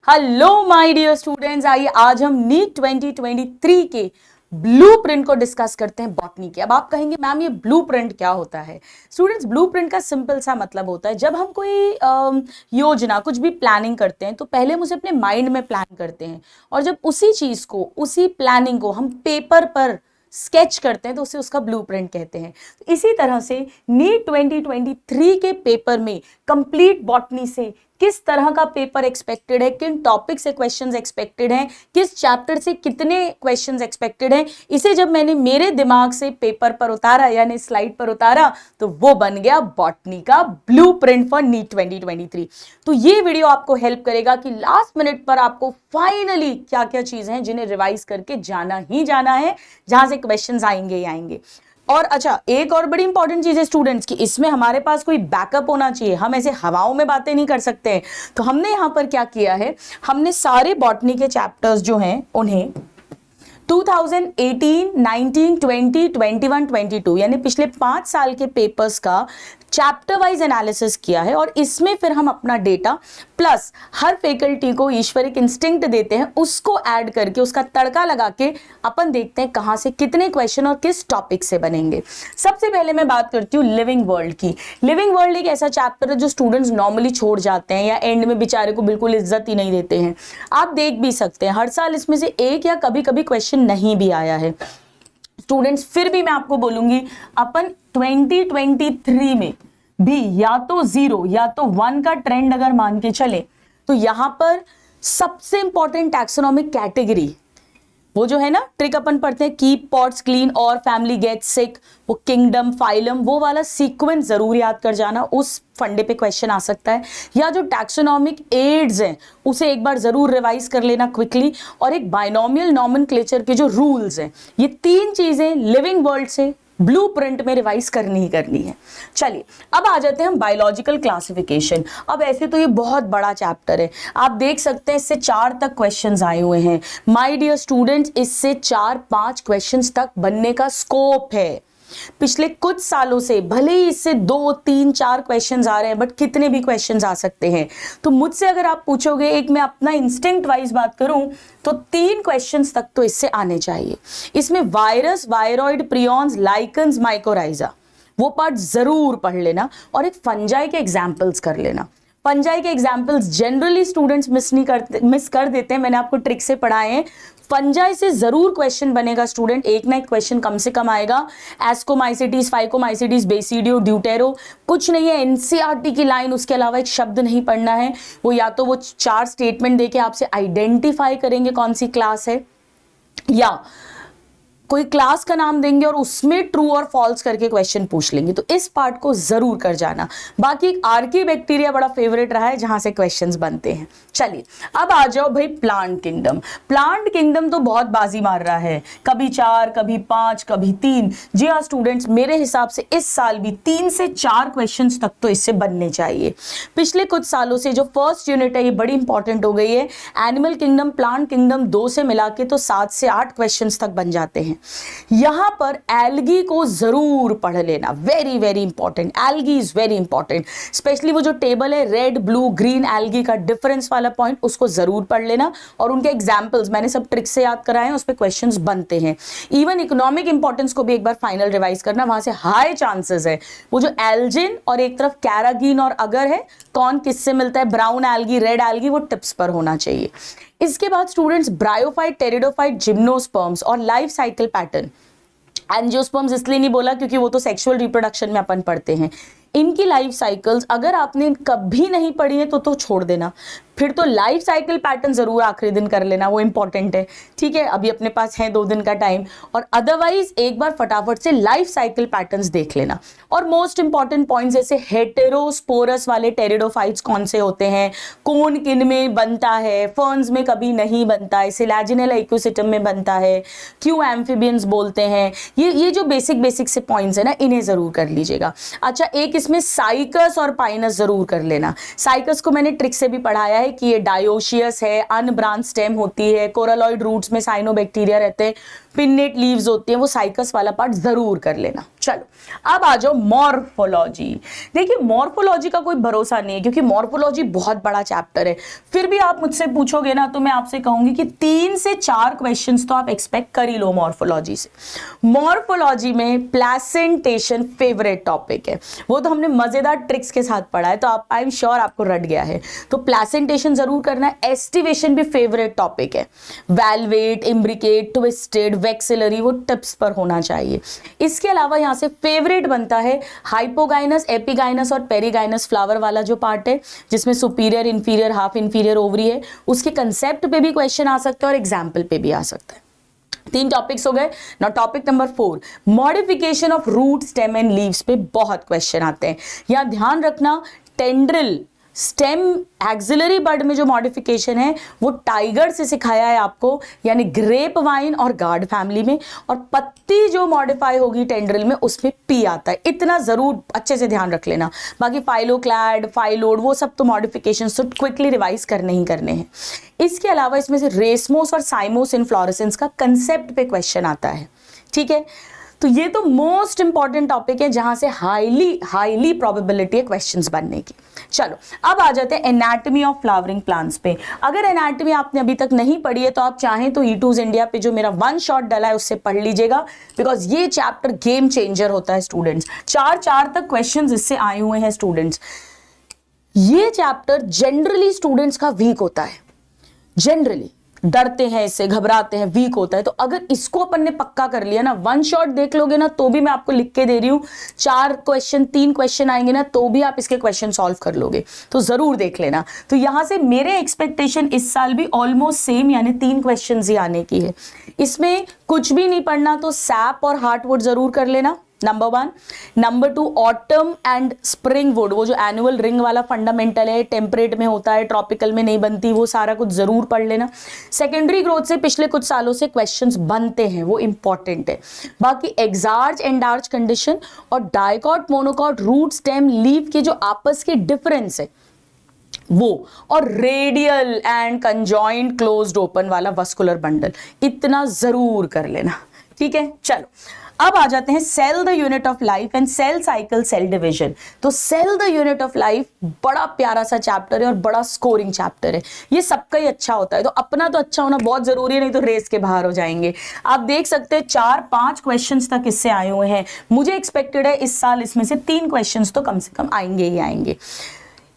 Hello my dear students, आइए आज हम नीट 2023 के ब्लूप्रिंट को डिस्कस करते हैं बॉटनी के। अब आप कहेंगे मैम ये ब्लूप्रिंट क्या होता है? स्टूडेंट्स, ब्लूप्रिंट का सिंपल सा मतलब होता है जब हम कोई योजना कुछ भी प्लानिंग करते हैं तो पहले हम उसे अपने माइंड में प्लान करते हैं और जब उसी चीज को उसी प्लानिंग को हम पेपर पर स्केच करते हैं तो उसे उसका ब्लूप्रिंट कहते हैं। तो इसी तरह से नीट 2023 के पेपर में कंप्लीट बॉटनी से किस तरह का पेपर एक्सपेक्टेड है, किन टॉपिक से क्वेश्चंस एक्सपेक्टेड हैं, किस चैप्टर से कितने क्वेश्चंस एक्सपेक्टेड हैं, इसे जब मैंने मेरे दिमाग से पेपर पर उतारा यानी स्लाइड पर उतारा तो वो बन गया बॉटनी का ब्लूप्रिंट फॉर नीट 2023। तो ये वीडियो आपको हेल्प करेगा कि लास्ट मिनट पर आपको फाइनली क्या क्या चीजें हैं जिन्हें रिवाइज करके जाना ही जाना है, जहां से क्वेश्चंस आएंगे ही आएंगे। और अच्छा, एक और बड़ी इंपॉर्टेंट चीज है स्टूडेंट्स की, इसमें हमारे पास कोई बैकअप होना चाहिए। हम ऐसे हवाओं में बातें नहीं कर सकते हैं। तो हमने यहां पर क्या किया है, हमने सारे बॉटनी के चैप्टर्स जो हैं उन्हें 2018, 19, 20, 21, 22 यानी पिछले 5 साल के पेपर्स का चैप्टर वाइज एनालिसिस किया है और इसमें फिर हम अपना डेटा प्लस हर फैकल्टी को ईश्वर एक इंस्टिंक्ट देते हैं, उसको ऐड करके उसका तड़का लगा के अपन देखते हैं कहां से कितने क्वेश्चन और किस टॉपिक से बनेंगे। सबसे पहले मैं बात करती हूँ लिविंग वर्ल्ड की। लिविंग वर्ल्ड एक ऐसा चैप्टर है जो स्टूडेंट्स नॉर्मली छोड़ जाते हैं या एंड में बेचारे को बिल्कुल इज्जत ही नहीं देते हैं। आप देख भी सकते हैं हर साल इसमें से एक या कभी कभी क्वेश्चन नहीं भी आया है। स्टूडेंट्स, फिर भी मैं आपको बोलूंगी अपन 2023 में भी या तो 0 या तो 1 का ट्रेंड अगर मान के चले तो यहां पर सबसे इंपॉर्टेंट टैक्सोनॉमिक कैटेगरी, वो जो है ना ट्रिक अपन पढ़ते हैं, कीप पॉट्स क्लीन और फैमिली गेट सिक, वो किंगडम फाइलम, वो वाला सीक्वेंस जरूर याद कर जाना, उस फंडे पे क्वेश्चन आ सकता है। या जो टैक्सोनॉमिक एड्स हैं उसे एक बार जरूर रिवाइज कर लेना क्विकली। और एक बाइनोमियल नॉमेनक्लेचर के जो रूल्स हैं, ये 3 चीजें लिविंग वर्ल्ड से ब्लूप्रिंट में रिवाइज करनी ही करनी है। चलिए अब आ जाते हैं हम बायोलॉजिकल क्लासिफिकेशन। अब ऐसे तो ये बहुत बड़ा चैप्टर है, आप देख सकते हैं इससे 4 तक क्वेश्चंस आए हुए हैं। माय डियर स्टूडेंट्स, इससे 4-5 क्वेश्चंस तक बनने का स्कोप है। पिछले कुछ सालों से भले ही इससे 2, 3, 4 क्वेश्चंस आ रहे हैं, बट कितने भी क्वेश्चंस आ सकते हैं। तो मुझसे अगर आप पूछोगे, एक मैं अपना इंस्टिंक्ट वाइज बात करूं तो 3 क्वेश्चंस तक तो इससे आने चाहिए। इसमें virus, viroid, prions, lichens, mycorrhiza, वो पार्ट जरूर पढ़ लेना और एक फंजाई के एग्जाम्पल्स कर लेना। फंजाई के एग्जाम्पल्स जनरली स्टूडेंट्स मिस कर देते हैं, मैंने आपको ट्रिक से पढ़ाए हैं। फंजाई से जरूर क्वेश्चन बनेगा स्टूडेंट, एक ना एक क्वेश्चन कम से कम आएगा। एस्कोमाइसिटीज, फाइकोमाइसिटीज, बेसिडियो, ड्यूटेरो, कुछ नहीं है एनसीईआरटी की लाइन, उसके अलावा एक शब्द नहीं पढ़ना है। वो या तो वो 4 स्टेटमेंट देके आपसे आइडेंटिफाई करेंगे कौन सी क्लास है, या कोई क्लास का नाम देंगे और उसमें ट्रू और फॉल्स करके क्वेश्चन पूछ लेंगे। तो इस पार्ट को जरूर कर जाना। बाकी एक आर्की बैक्टीरिया बड़ा फेवरेट रहा है जहां से क्वेश्चंस बनते हैं। चलिए अब आ जाओ भाई प्लांट किंगडम। प्लांट किंगडम तो बहुत बाजी मार रहा है, कभी 4, कभी 5, कभी 3। जी हाँ स्टूडेंट्स, मेरे हिसाब से इस साल भी 3 से 4 क्वेश्चन तक तो इससे बनने चाहिए। पिछले कुछ सालों से जो फर्स्ट यूनिट है ये बड़ी इंपॉर्टेंट हो गई है। एनिमल किंगडम, प्लांट किंगडम 2 से मिला के तो 7 से 8 क्वेश्चन तक बन जाते हैं। यहां पर एल्गी को जरूर पढ़ लेना, very very important. Algae is very important, specially वो जो टेबल है रेड, ब्लू, ग्रीन एल्गी का डिफरेंस वाला पॉइंट, उसको जरूर पढ़ लेना। और उनके एग्जांपल्स मैंने सब ट्रिक से याद कराए हैं, उस पर क्वेश्चंस बनते हैं। इवन इकोनॉमिक इंपॉर्टेंस को भी एक बार फाइनल रिवाइज करना, वहां से हाई चांसेस है। वो जो एल्जिन और एक तरफ कैरागीन और अगर है, कौन किससे मिलता है, ब्राउन एल्गी, रेड एल्गी, वो टिप्स पर होना चाहिए। इसके बाद स्टूडेंट्स ब्रायोफाइट, टेरिडोफाइट, जिम्नोस्पर्म्स और लाइफ साइकिल पैटर्न। एंजियोस्पर्म्स इसलिए नहीं बोला क्योंकि वो तो सेक्सुअल रिप्रोडक्शन में अपन पढ़ते हैं। इनकी लाइफ साइकिल्स अगर आपने कभी नहीं पढ़ी है तो छोड़ देना, फिर तो लाइफ साइकिल पैटर्न जरूर आखिरी दिन कर लेना, वो इंपॉर्टेंट है। ठीक है, अभी अपने पास है 2 दिन का टाइम, और अदरवाइज एक बार फटाफट से लाइफ साइकिल पैटर्न्स देख लेना। और मोस्ट इंपॉर्टेंट पॉइंट्स जैसे हेटेरोस्पोरस वाले टेरिडोफाइट्स कौन से होते हैं, कौन किन में बनता है, फर्न्स में कभी नहीं बनता है, सिलाजिनेला इकोसिस्टम में बनता है, क्यों एम्फिबियंस बोलते हैं, ये जो बेसिक से पॉइंट्स है ना, इन्हें जरूर कर लीजिएगा। अच्छा, एक इसमें साइकस और पाइनस जरूर कर लेना। साइकस को मैंने ट्रिक से भी पढ़ाया है कि ये डायोशियस है, अनब्रांच स्टेम होती है, कोरालॉइड रूट्स में साइनोबैक्टीरिया रहते हैं, पिन्नेट लीव्स होती हैं, वो साइकस वाला पार्ट जरूर कर लेना। चलो अब आ जाओ मॉर्फोलॉजी। देखिए मॉर्फोलॉजी का कोई भरोसा नहीं है क्योंकि मॉर्फोलॉजी बहुत बड़ा चैप्टर है। फिर भी आप मुझसे पूछोगे ना तो मैं आपसे कहूंगी कि 3 से 4 क्वेश्चंस तो आप एक्सपेक्ट कर ही लो मॉर्फोलॉजी से। मॉर्फोलॉजी में प्लेसेंटेशन फेवरेट टॉपिक है, वो तो हमने मजेदार ट्रिक्स के साथ पढ़ा है, तो आप आई एम श्योर आपको रट गया है। तो प्लेसेंटेशन जरूर करना है। एस्टिवेशन भी फेवरेट टॉपिक है। वैल्वेट, इम्ब्रिकेट, ट्विस्टेड, वेक्सिलरी, वो टिप्स पर होना चाहिए। इसके अलावा यहाँ से फेवरेट बनता है हाइपोगाइनस, एपिगाइनस और पेरिगाइनस फ्लावर वाला जो पार्ट है, जिसमें superior, inferior, half inferior ovary है। उसके कंसेप्ट पे भी क्वेश्चन आ सकता है और एग्जाम्पल पे भी आ सकता है। 3 टॉपिक्स हो गए। Now topic number 4, modification of root, stem and leaves पे बहुत क्वेश्चन आते हैं। यहाँ ध्यान रखना, टेंड्रिल, स्टेम, एक्सिलरी बर्ड में जो मॉडिफिकेशन है वो टाइगर से सिखाया है आपको, यानी ग्रेप वाइन और गार्ड फैमिली में, और पत्ती जो मॉडिफाई होगी टेंड्रिल में उसमें पी आता है। इतना जरूर अच्छे से ध्यान रख लेना। बाकी फाइलोक्लैड, फाइलोड, वो सब तो मॉडिफिकेशन तो क्विकली रिवाइज करने ही करने हैं। इसके अलावा इसमें से रेसमोस और साइमोस इनफ्लोरेसेंस का कंसेप्ट पे क्वेश्चन आता है। ठीक है, तो ये तो मोस्ट इंपॉर्टेंट टॉपिक है जहां से हाईली प्रोबेबिलिटी है क्वेश्चंस बनने की। चलो अब आ जाते हैं एनाटॉमी ऑफ फ्लावरिंग प्लांट्स पे। अगर एनाटॉमी आपने अभी तक नहीं पढ़ी है तो आप चाहें तो E2 इंडिया पे जो मेरा 1 शॉट डला है उससे पढ़ लीजिएगा, बिकॉज ये चैप्टर गेम चेंजर होता है स्टूडेंट्स। 4 तक क्वेश्चंस इससे आए हुए हैं स्टूडेंट्स। ये चैप्टर जनरली स्टूडेंट्स का वीक होता है, जनरली डरते हैं इससे, घबराते हैं, वीक होता है। तो अगर इसको अपन ने पक्का कर लिया ना, 1 शॉट देख लोगे ना, तो भी मैं आपको लिख के दे रही हूं 3 क्वेश्चन आएंगे ना, तो भी आप इसके क्वेश्चन सॉल्व कर लोगे। तो जरूर देख लेना। तो यहां से मेरे एक्सपेक्टेशन इस साल भी ऑलमोस्ट सेम, यानी 3 क्वेश्चन ही आने की है। इसमें कुछ भी नहीं पढ़ना तो सैप और हार्टवुड जरूर कर लेना, number 1। Number 2, autumn and spring would, वो जो एनुअल रिंग वाला फंडामेंटल है, टेम्परेट में होता है, ट्रॉपिकल में नहीं बनती, वो सारा कुछ जरूर पढ़ लेना। सेकेंडरी ग्रोथ से पिछले कुछ सालों से क्वेश्चंस बनते हैं, वो इंपॉर्टेंट है। बाकी एग्जार्च एंडार्च कंडीशन और dicot, monocot, root, stem, leaf के जो आपस के डिफरेंस है वो, और radial and conjoint closed open वाला वस्कुलर बंडल, इतना जरूर कर लेना। ठीक है, चलो अब आ जाते हैं cell the unit of life and cell cycle, cell division. तो cell the unit of life बड़ा प्यारा सा चैप्टर है और बड़ा स्कोरिंग चैप्टर है। ये सबका ही अच्छा होता है, तो अपना तो अच्छा होना बहुत जरूरी है, नहीं तो रेस के बाहर हो जाएंगे। आप देख सकते हैं 4-5 क्वेश्चंस तक इससे आए हुए हैं। मुझे एक्सपेक्टेड है इस साल इसमें से 3 क्वेश्चंस तो कम से कम आएंगे ही आएंगे।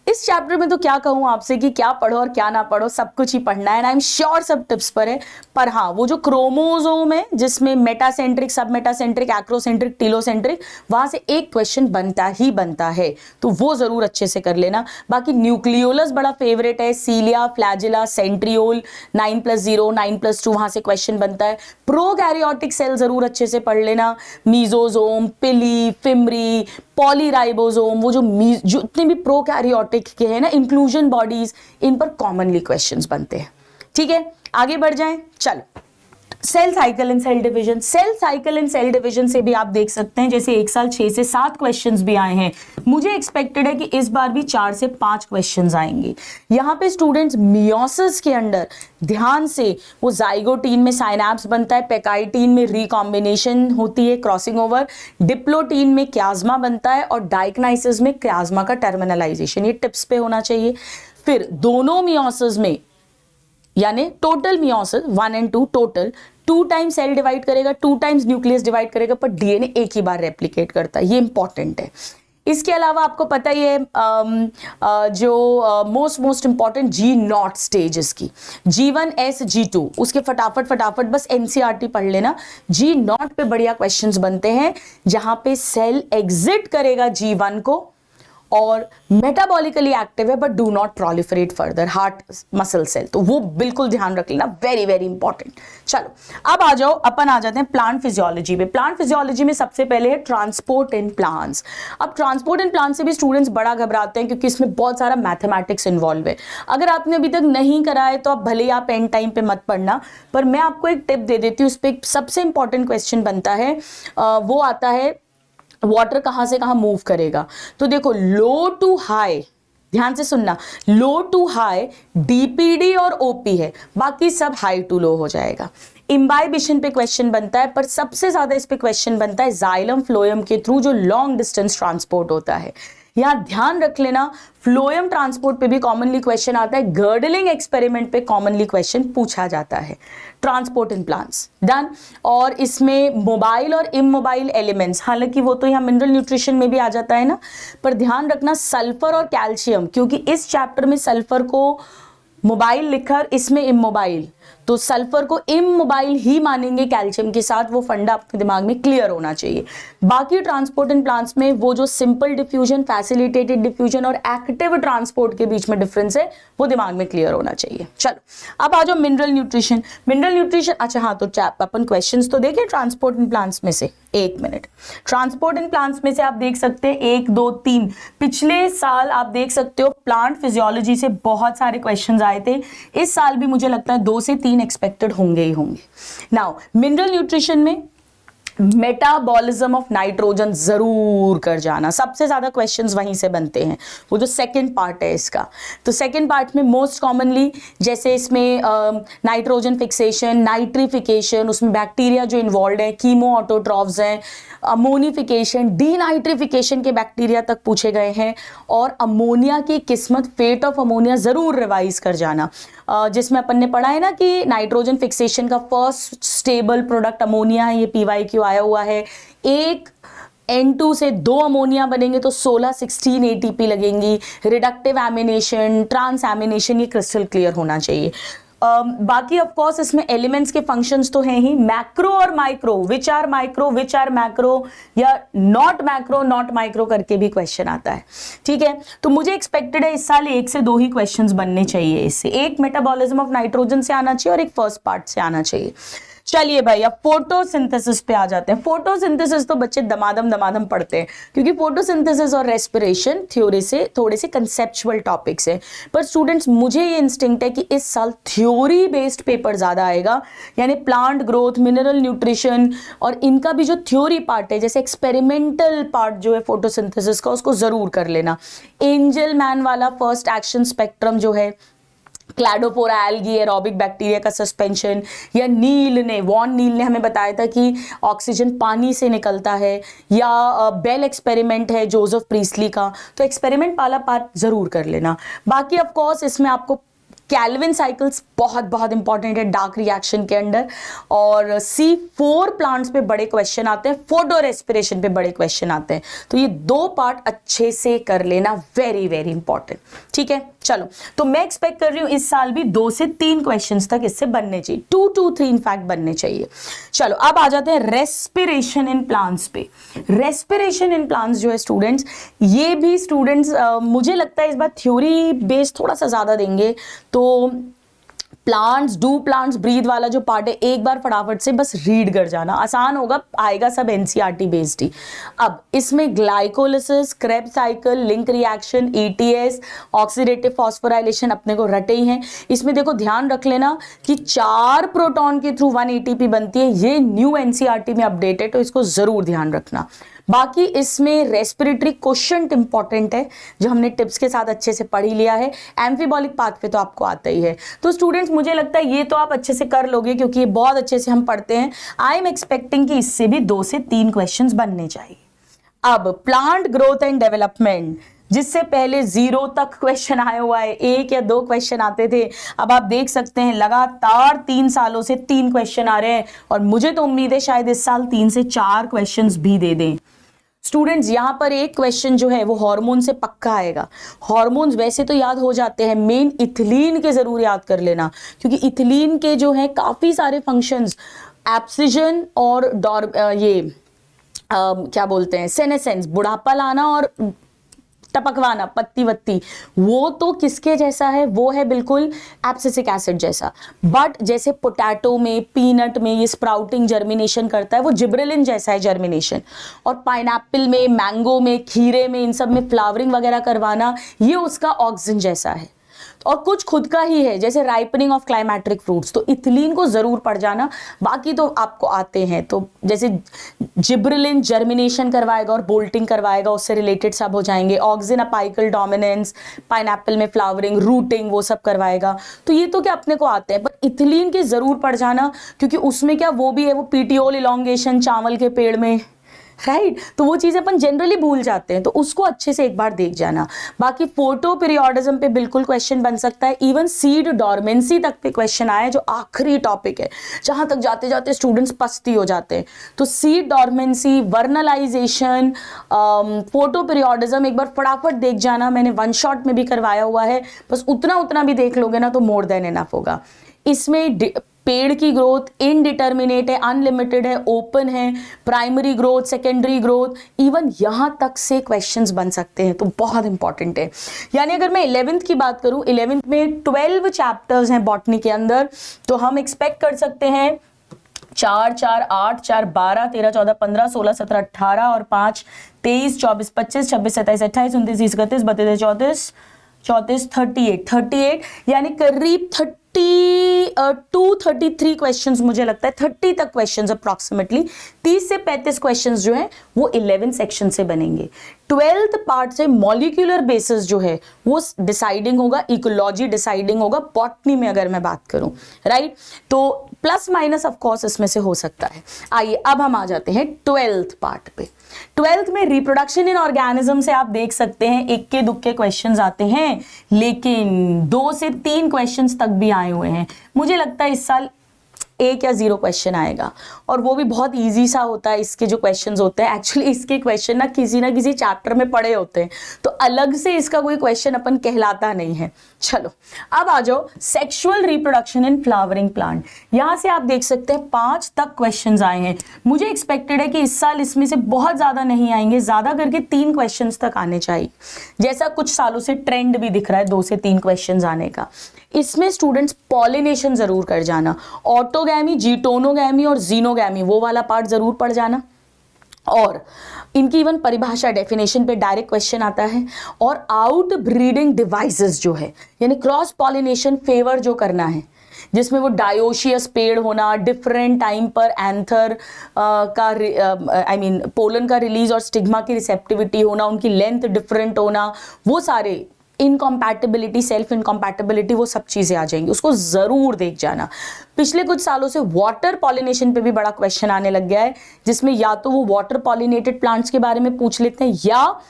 इस चैप्टर में तो क्या कहूं आपसे कि क्या पढ़ो और क्या ना पढ़ो, सब कुछ ही पढ़ना है, आई एम श्योर सब टिप्स पर है। पर हाँ, वो जो क्रोमोसोम है जिसमें मेटासेंट्रिक, सब मेटासेंट्रिक, एक्रोसेंट्रिक, टीलोसेंट्रिक, वहां से एक क्वेश्चन बनता ही बनता है, तो वो जरूर अच्छे से कर लेना। बाकी न्यूक्लियोलस बड़ा फेवरेट है, सीलिया, फ्लैजिला, सेंट्रियोल, 9+0, 9+2 वहां से क्वेश्चन बनता है। प्रोकैरियोटिक सेल जरूर अच्छे से पढ़ लेना, मीजोजोम, पिली, फिमरी, पॉलीराइबोसोम, वो जो जितने भी प्रोकैरियोटिक के हैं ना इंक्लूजन बॉडीज, इन पर कॉमनली क्वेश्चंस बनते हैं। ठीक है, आगे बढ़ जाएं। चलो cell cycle and cell division. Cell cycle and cell division से भी आप देख सकते हैं जैसे एक साल 6 से 7 क्वेश्चंस भी आए हैं। मुझे एक्सपेक्टेड है कि इस बार भी 4 से 5 क्वेश्चंस आएंगे। यहाँ पे स्टूडेंट्स मियोसिस के अंदर ध्यान से, वो जाइगोटीन में साइनैप्स बनता है, पेकाइटीन में रिकॉम्बिनेशन होती है, क्रॉसिंग ओवर, डिप्लोटीन में क्याज्मा बनता है, और डाइकनाइसिस में क्याज्मा का टर्मिनलाइजेशन, ये टिप्स पे होना चाहिए। फिर दोनों मियोसिस में, यानी टोटल मियोसिस 1 और 2 टोटल 2 टाइम्स सेल डिवाइड करेगा, 2 टाइम्स न्यूक्लियस डिवाइड करेगा, पर डीएनए एक ही बार रेप्लिकेट करता है, ये इंपॉर्टेंट है। इसके अलावा आपको पता ही है जो मोस्ट इंपॉर्टेंट G0 स्टेजेस की, G1, S, G2, उसके फटाफट बस NCERT पढ़ लेना। G0 पे बढ़िया क्वेश्चंस बनते हैं जहां पे सेल एग्जिट करेगा G1 को और मेटाबॉलिकली एक्टिव है but do not proliferate further, heart muscle cell, तो वो बिल्कुल ध्यान रख लेना, वेरी वेरी इंपॉर्टेंट। चलो अब आ जाओ, अपन आ जाते हैं प्लांट फिजियोलॉजी में। प्लांट फिजियोलॉजी में सबसे पहले है ट्रांसपोर्ट इन प्लांट्स। अब ट्रांसपोर्ट इन प्लांट्स से भी स्टूडेंट्स बड़ा घबराते हैं क्योंकि इसमें बहुत सारा मैथमेटिक्स इन्वॉल्व है। अगर आपने अभी तक नहीं करा है तो आप भले ही आप एंड टाइम पे मत पढ़ना, पर मैं आपको एक टिप दे देती हूँ, उस पर सबसे इंपॉर्टेंट क्वेश्चन बनता है, वो आता है वाटर कहाँ से कहाँ मूव करेगा। तो देखो लो टू हाई, ध्यान से सुनना, लो टू हाई डीपीडी और ओपी है, बाकी सब हाई टू लो हो जाएगा। इम्बाइबिशन पे क्वेश्चन बनता है, पर सबसे ज्यादा इस पे क्वेश्चन बनता है जाइलम फ्लोएम के थ्रू जो लॉन्ग डिस्टेंस ट्रांसपोर्ट होता है। यहाँ ध्यान रख लेना, फ्लोएम ट्रांसपोर्ट पे भी कॉमनली क्वेश्चन आता है, गर्डलिंग एक्सपेरिमेंट पे कॉमनली क्वेश्चन पूछा जाता है। Transport in plants done. और इसमें मोबाइल और इमोबाइल एलिमेंट्स, हालांकि वो तो यहाँ मिनरल न्यूट्रिशन में भी आ जाता है ना, पर ध्यान रखना सल्फर और कैल्शियम, क्योंकि इस चैप्टर में सल्फर को मोबाइल लिखा और इसमें इमोबाइल, तो सल्फर को इमोबाइल ही मानेंगे कैल्शियम के साथ, वो फंडा आपके दिमाग में क्लियर होना चाहिए। बाकी ट्रांसपोर्ट इन प्लांट्स में वो जो सिंपल डिफ्यूजन, फैसिलिटेटेड डिफ्यूजन और एक्टिव ट्रांसपोर्ट के बीच में डिफरेंस है, वो दिमाग में क्लियर होना चाहिए। चलो अब आ जाओ मिनरल न्यूट्रिशन। मिनरल न्यूट्रिशन, अच्छा हाँ, तो अपन क्वेश्चंस तो देखें ट्रांसपोर्ट इन प्लांट्स में से। एक मिनट, ट्रांसपोर्ट इन प्लांट्स में से आप देख सकते हैं 1 2 3, पिछले साल आप देख सकते हो प्लांट फिजियोलॉजी से बहुत सारे क्वेश्चंस आए थे, इस साल भी मुझे लगता है 2 से 3 एक्सपेक्टेड होंगे ही होंगे। नाउ मिनरल न्यूट्रिशन में मेटाबॉलिज्म ऑफ नाइट्रोजन जरूर कर जाना, सबसे ज्यादा क्वेश्चंस वहीं से बनते हैं, वो जो सेकंड पार्ट है इसका। तो सेकंड पार्ट में मोस्ट कॉमनली जैसे इसमें नाइट्रोजन फिक्सेशन, नाइट्रिफिकेशन, उसमें बैक्टीरिया जो इन्वॉल्व है, कीमो ऑटोट्रॉफ्स हैं, अमोनिफिकेशन, डीनाइट्रिफिकेशन के बैक्टीरिया तक पूछे गए हैं, और अमोनिया की किस्मत, फेट ऑफ अमोनिया जरूर रिवाइज कर जाना, जिसमें अपन ने पढ़ा है ना कि नाइट्रोजन फिक्सेशन का फर्स्ट स्टेबल प्रोडक्ट अमोनिया है, ये PYQ आया हुआ है। एक N2 से 2 अमोनिया बनेंगे तो 16 ATP लगेंगी। रिडक्टिव एमिनेशन, ट्रांस एमिनेशन, ये क्रिस्टल क्लियर होना चाहिए। बाकी ऑफ कोर्स इसमें एलिमेंट्स के फंक्शंस तो हैं ही, मैक्रो और micro, which are micro which are macro, या नॉट मैक्रो नॉट माइक्रो करके भी क्वेश्चन आता है। ठीक है, तो मुझे एक्सपेक्टेड है इस साल 1 से 2 ही क्वेश्चंस बनने चाहिए इससे, एक मेटाबॉलिज्म ऑफ नाइट्रोजन से आना चाहिए और एक फर्स्ट पार्ट से आना चाहिए। चलिए भाई, अब फोटोसिंथेसिस पे आ जाते हैं। फोटोसिंथेसिस तो बच्चे दमादम पढ़ते हैं, क्योंकि फोटोसिंथेसिस और रेस्पिरेशन थ्योरी से थोड़े से कंसेप्चुअल टॉपिक्स हैं, पर स्टूडेंट्स मुझे ये इंस्टिंक्ट है कि इस साल थ्योरी बेस्ड पेपर ज्यादा आएगा, यानी प्लांट ग्रोथ, मिनरल न्यूट्रिशन और इनका भी जो थ्योरी पार्ट है, जैसे एक्सपेरिमेंटल पार्ट जो है फोटोसिंथेसिस का, उसको जरूर कर लेना। एंजल मैन वाला फर्स्ट एक्शन स्पेक्ट्रम जो है, क्लैडोपोरा एल्गी, एरोबिक बैक्टीरिया का सस्पेंशन, या वॉन नील ने हमें बताया था कि ऑक्सीजन पानी से निकलता है, या बेल एक्सपेरिमेंट है जोसेफ प्रीस्ली का, तो एक्सपेरिमेंट वाला पार्ट जरूर कर लेना। बाकी ऑफ कोर्स इसमें आपको कैल्विन साइकिल्स बहुत इंपॉर्टेंट है डार्क रिएक्शन के अंडर, और C4 प्लांट्स पे बड़े क्वेश्चन आते हैं, फोटो रेस्पिरेशन पे बड़े क्वेश्चन आते हैं, तो ये 2 पार्ट अच्छे से कर लेना, वेरी इंपॉर्टेंट। ठीक है, चलो, तो मैं एक्सपेक्ट कर रही हूं इस साल भी 2 से 3 क्वेश्चंस तक इससे बनने चाहिए, 2 to 3 इनफैक्ट बनने चाहिए। चलो अब आ जाते हैं रेस्पिरेशन इन प्लांट्स पे। रेस्पिरेशन इन प्लांट्स जो है स्टूडेंट्स, ये भी स्टूडेंट्स मुझे लगता है इस बार थ्योरी बेस थोड़ा सा ज्यादा देंगे, तो प्लांट्स, डू प्लांट्स ब्रीथ वाला जो पार्ट है, एक बार फटाफट से बस रीड कर जाना, आसान होगा, आएगा सब NCERT बेस्ड ही। अब इसमें glycolysis, Krebs cycle, link reaction, ETS, oxidative phosphorylation अपने को रटे ही हैं। इसमें देखो ध्यान रख लेना कि 4 प्रोटॉन के थ्रू 1 ATP बनती है, ये न्यू NCERT में अपडेट है, तो इसको जरूर ध्यान रखना। बाकी इसमें रेस्पिरेटरी क्वेश्चन इंपॉर्टेंट है, जो हमने टिप्स के साथ अच्छे से पढ़ ही लिया है। एम्फीबॉलिक पाथवे तो आपको आता ही है, तो स्टूडेंट्स मुझे लगता है ये तो आप अच्छे से कर लोगे, क्योंकि ये बहुत अच्छे से हम पढ़ते हैं। आई एम एक्सपेक्टिंग कि इससे भी 2 से 3 क्वेश्चंस बनने चाहिए। अब प्लांट ग्रोथ एंड डेवलपमेंट, जिससे पहले 0 तक क्वेश्चन आया हुआ है, 1 या 2 क्वेश्चन आते थे, अब आप देख सकते हैं लगातार 3 सालों से 3 क्वेश्चन आ रहे हैं, और मुझे तो उम्मीद है शायद इस साल 3 से 4 क्वेश्चंस भी दे दें। स्टूडेंट्स यहां पर एक क्वेश्चन जो है वो हार्मोन से पक्का आएगा। हार्मोन्स वैसे तो याद हो जाते हैं, मेन इथिलीन के जरूर याद कर लेना, क्योंकि इथिलीन के जो है काफी सारे फंक्शंस, एब्सिजन और क्या बोलते हैं, सेनेसेंस, बुढ़ापा लाना और टपकवाना, पत्ती वत्ती, वो तो किसके जैसा है, वो है बिल्कुल एब्सिसिक एसिड जैसा। बट जैसे पोटैटो में, पीनट में ये स्प्राउटिंग जर्मिनेशन करता है, वो जिब्रेलिन जैसा है जर्मिनेशन। और पाइनएप्पल में, मैंगो में, खीरे में, इन सब में फ्लावरिंग वगैरह करवाना, ये उसका ऑक्सिन जैसा है। और कुछ खुद का ही है, जैसे राइपनिंग ऑफ क्लाइमेट्रिक फ्रूट्स, तो इथिलीन को जरूर पढ़ जाना, बाकी तो आपको आते हैं। तो जैसे जिब्रेलिन जर्मिनेशन करवाएगा और बोल्टिंग करवाएगा, उससे रिलेटेड सब हो जाएंगे। ऑक्सिन अपाइकल डोमिनेंस, पाइनएप्पल में फ्लावरिंग, रूटिंग, वो सब करवाएगा। तो ये तो क्या अपने को आते हैं, पर इथिलीन के जरूर पढ़ जाना, क्योंकि उसमें क्या वो भी है, वो पीटियोल इलॉन्गेशन चावल के पेड़ में, राइट। तो वो चीज़ें अपन जनरली भूल जाते हैं, तो उसको अच्छे से एक बार देख जाना। बाकी फोटो पीरियोडिज्म पे बिल्कुल क्वेश्चन बन सकता है, इवन सीड डॉर्मेंसी तक पे क्वेश्चन आया, जो आखिरी टॉपिक है जहां तक जाते जाते स्टूडेंट्स पस्ती हो जाते हैं। तो seed dormancy, vernalization, photo periodism एक बार फटाफट देख जाना, मैंने वन शॉट में भी करवाया हुआ है, बस उतना भी देख लोगे ना तो मोर देन इनफ होगा। इसमें पेड़ की ग्रोथ इनडिटर्मिनेट है, अनलिमिटेड है, ओपन है, primary growth, secondary growth, even यहां तक से क्वेश्चंस बन सकते हैं, तो बहुत इंपॉर्टेंट है। यानी अगर मैं 11th की बात करूं, 11th में 12 चैप्टर्स हैं बॉटनी के अंदर, तो हम एक्सपेक्ट कर सकते हैं 4, 4, 8, 4, 12, 13, 14, 15, 16, 17, 18 और 5, 23, 24, 25, 26, 27, 28, 29, 30, 31, 32, 34, 34, 38, यानी करीब 33 क्वेश्चंस, मुझे लगता है 30 तक क्वेश्चंस अप्रॉक्सीमेटली, 30 से 35 क्वेश्चंस जो हैं वो 11 सेक्शन से बनेंगे। 12th पार्ट से मॉलिक्यूलर बेसिस जो है वो डिसाइडिंग होगा, इकोलॉजी डिसाइडिंग होगा बॉटनी में अगर मैं बात करूं, राइट। तो प्लस माइनस ऑफ कोर्स इसमें से हो सकता है। आइए अब हम आ जाते हैं 12th पार्ट पे। 12th में रिप्रोडक्शन इन ऑर्गेनिज्म से आप देख सकते हैं इक्के दुक्के क्वेश्चंस आते हैं, लेकिन 2 से 3 क्वेश्चंस तक भी आए हुए हैं। मुझे लगता है इस साल 1 या 0 क्वेश्चन आएगा, और वो भी बहुत इजी सा होता है। इसके जो क्वेश्चंस होते हैं, एक्चुअली इसके क्वेश्चन ना किसी चैप्टर में पड़े होते हैं, तो अलग से इसका कोई क्वेश्चन अपन कहलाता नहीं है। चलो अब आ जाओ sexual reproduction in flowering plant. यहां से आप देख सकते हैं 5 तक क्वेश्चंस आए हैं। मुझे एक्सपेक्टेड है कि इस साल इसमें से बहुत ज्यादा नहीं आएंगे, ज्यादा करके 3 क्वेश्चंस तक आने चाहिए, जैसा कुछ सालों से ट्रेंड भी दिख रहा है 2 से 3 क्वेश्चंस आने का। इसमें स्टूडेंट्स पॉलिनेशन जरूर कर जाना, ऑटोगैमी, जीटोनोगैमी और जीनोगैमी वो वाला पार्ट जरूर पढ़ जाना, और इनकी इवन परिभाषा डेफिनेशन पे डायरेक्ट क्वेश्चन आता है। और आउट ब्रीडिंग डिवाइसेस जो है, यानी क्रॉस पॉलिनेशन फेवर जो करना है, जिसमें वो डायोशियस पेड़ होना, डिफरेंट टाइम पर एंथर का पोलन का रिलीज और स्टिग्मा की रिसेप्टिविटी होना, उनकी लेंथ डिफरेंट होना, वो सारे इनकॉम्पैटिबिलिटी, सेल्फ इनकॉम्पैटिबिलिटी, वो सब चीजें आ जाएंगी, उसको जरूर देख जाना। पिछले कुछ सालों से वाटर पॉलिनेशन पे भी बड़ा क्वेश्चन आने लग गया है, जिसमें या तो वो वाटर पॉलिनेटेड प्लांट्स के बारे में पूछ लेते हैं, या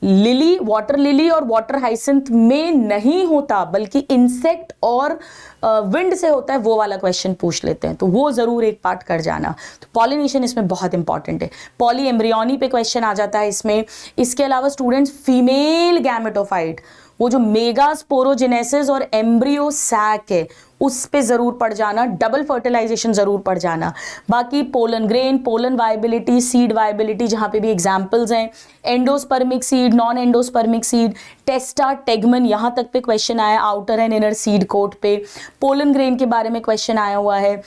लिली, वाटर लिली और वाटर हाइसिंथ में नहीं होता बल्कि इंसेक्ट और विंड से होता है, वो वाला क्वेश्चन पूछ लेते हैं, तो वो जरूर एक पार्ट कर जाना। तो पॉलिनेशन इसमें बहुत इंपॉर्टेंट है। पॉली एम्ब्रियोनी पे क्वेश्चन आ जाता है इसमें। इसके अलावा स्टूडेंट्स फीमेल गैमेटोफाइट, वो जो मेगा स्पोरोजेनेसिस और एम्ब्रियो सैक है, उस पे जरूर पढ़ जाना। डबल फर्टिलाइजेशन जरूर पढ़ जाना। बाकी pollen grain, pollen viability, seed viability, जहां पे भी एग्जांपल्स हैं, endospermic seed, non endospermic seed, testa, tegmen, यहां तक पे क्वेश्चन आया, outer and inner seed coat पे। पोलन ग्रेन के बारे में क्वेश्चन आया हुआ है।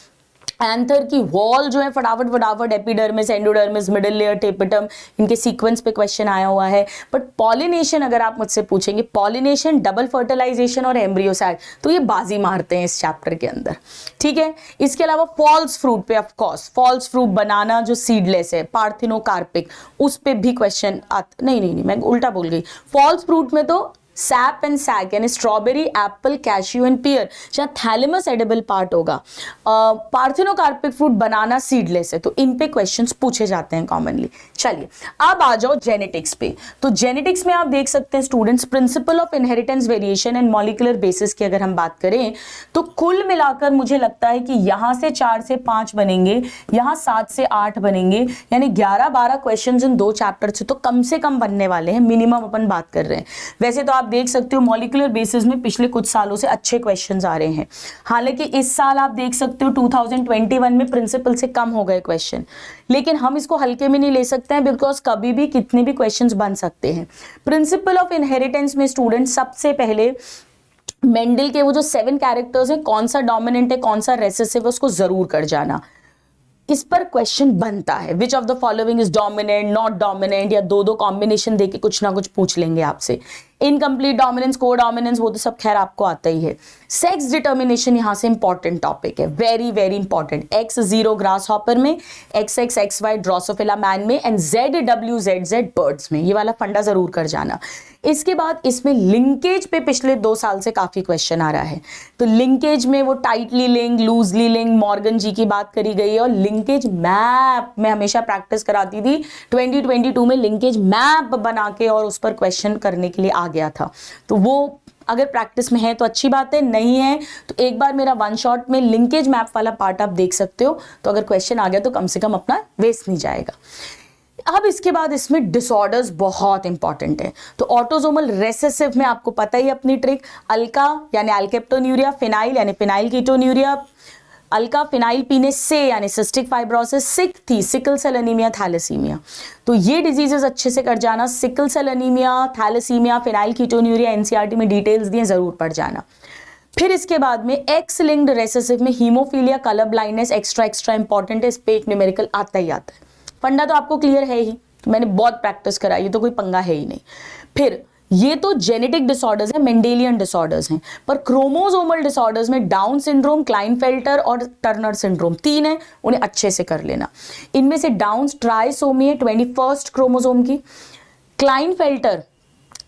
एंथर की वॉल जो है फटाफट, epidermis, endodermis, middle layer, tapetum, इनके सीक्वेंस पे क्वेश्चन आया हुआ है। बट पॉलिनेशन अगर आप मुझसे पूछेंगे, पॉलिनेशन, डबल फर्टिलाइजेशन और एम्ब्रियोसाइड, तो ये बाजी मारते हैं इस चैप्टर के अंदर, ठीक है। इसके अलावा फॉल्स फ्रूट पे, ऑफ कोर्स फॉल्स फ्रूट बनाना जो सीडलेस है, पार्थिनोकार्पिक, उस पे भी क्वेश्चन नहीं, मैं उल्टा बोल गई। फॉल्स फ्रूट में तो सैप एंड सैक, यानी स्ट्रॉबेरी, एप्पल, कैश्यू एंड पियर, जहाँ थैलेमस एडिबल पार्ट होगा। पार्थिनोकार्पिक फ्रूट, बनाना सीडलेस है, तो इन पे क्वेश्चंस पूछे जाते हैं कॉमनली। चलिए अब आ जाओ जेनेटिक्स पे। तो जेनेटिक्स में आप देख सकते हैं students, principle of inheritance, variation and molecular basis की अगर हम बात करें, तो कुल मिलाकर मुझे लगता है कि यहाँ से 4 से 5 बनेंगे, यहाँ 7 से 8 बनेंगे, यानी 11-12 क्वेश्चन इन 2 चैप्टर से तो कम से कम बनने वाले हैं, मिनिमम अपन बात कर रहे हैं। वैसे तो आप देख सकते हो मॉलिक्यूलर बेसिस में पिछले कुछ सालों से अच्छे क्वेश्चंस आ रहे हैं, हालांकि इस साल आप देख सकते हो 2021 में प्रिंसिपल से कम हो गए क्वेश्चन, लेकिन हम इसको हल्के में नहीं ले सकते हैं, बिकॉज कभी भी कितने भी क्वेश्चंस बन सकते हैं। प्रिंसिपल ऑफ इनहेरिटेंस में स्टूडेंट सबसे पहले मेंडल के वो जो 7 कैरेक्टर्स हैं, कौन सा डोमिनेंट है, कौन सा रेसेसिव है, उसको जरूर कर जाना। इस पर क्वेश्चन बनता है, which of the following is dominant, not dominant, या 2-2 कॉम्बिनेशन देके कुछ ना कुछ पूछ लेंगे आपसे। इनकम्प्लीट डोमिनेंस, को डोमिनेंस, वो तो सब खैर आपको आता ही है। सेक्स डिटर्मिनेशन यहाँ से इंपॉर्टेंट टॉपिक है, very very important. X0 grass hopper में, XX XY ड्रोसोफिला मैन में, एंड ZWZZ बर्ड्स में। ये वाला फंडा जरूर कर जाना। इसके बाद इसमें लिंकेज पे पिछले 2 साल से काफी क्वेश्चन आ रहा है। तो लिंकेज में वो tightly link, loosely link, Morgan ji की बात करी गई है, और लिंकेज मैप मैं हमेशा प्रैक्टिस कराती थी। 2022 में लिंकेज मैप बना के और उस पर क्वेश्चन करने के लिए आ गया था। तो वो अगर प्रैक्टिस में है तो अच्छी बात है, नहीं है तो एक बार मेरा वन शॉट में लिंकेज मैप वाला पार्ट आप देख सकते हो। तो अगर क्वेश्चन आ गया तो कम से कम अपना वेस्ट नहीं जाएगा। अब इसके बाद इसमें डिसऑर्डर्स बहुत इंपॉर्टेंट है। तो ऑटोसोमल रेसेसिव में आपको पता ही अपनी ट्रिक, अल्का यानी अल्केप्टोन्यूरिया, फिनाइल यानी फिनाइल कीटोन्यूरिया, अल्का फिनाइल पीने से यानी सिस्टिक फाइब्रोसिस, सिक थी सिकल सेल एनीमिया, थैलेसीमिया। तो ये डिजीजेस अच्छे से कर जाना, sickle cell anaemia, thalassaemia, phenylketonuria, NCERT में डिटेल्स दिए, जरूर पढ़ जाना। फिर इसके बाद में एक्स लिंक्ड रेसेसिव में haemophilia, colour blindness extra important है। इस पे एक न्यूमेरिकल आता ही आता है। फंडा तो आपको क्लियर है ही, मैंने बहुत प्रैक्टिस कराई, ये तो कोई पंगा है ही नहीं। फिर ये तो जेनेटिक डिसऑर्डर्स है, मेंडेलियन डिसऑर्डर्स हैं, पर क्रोमोसोमल डिसऑर्डर्स में डाउन सिंड्रोम, क्लाइनफेल्टर और टर्नर सिंड्रोम 3 है, उन्हें अच्छे से कर लेना। इनमें से डाउन ट्राइसोमी है 21st क्रोमोसोम की, क्लाइनफेल्टर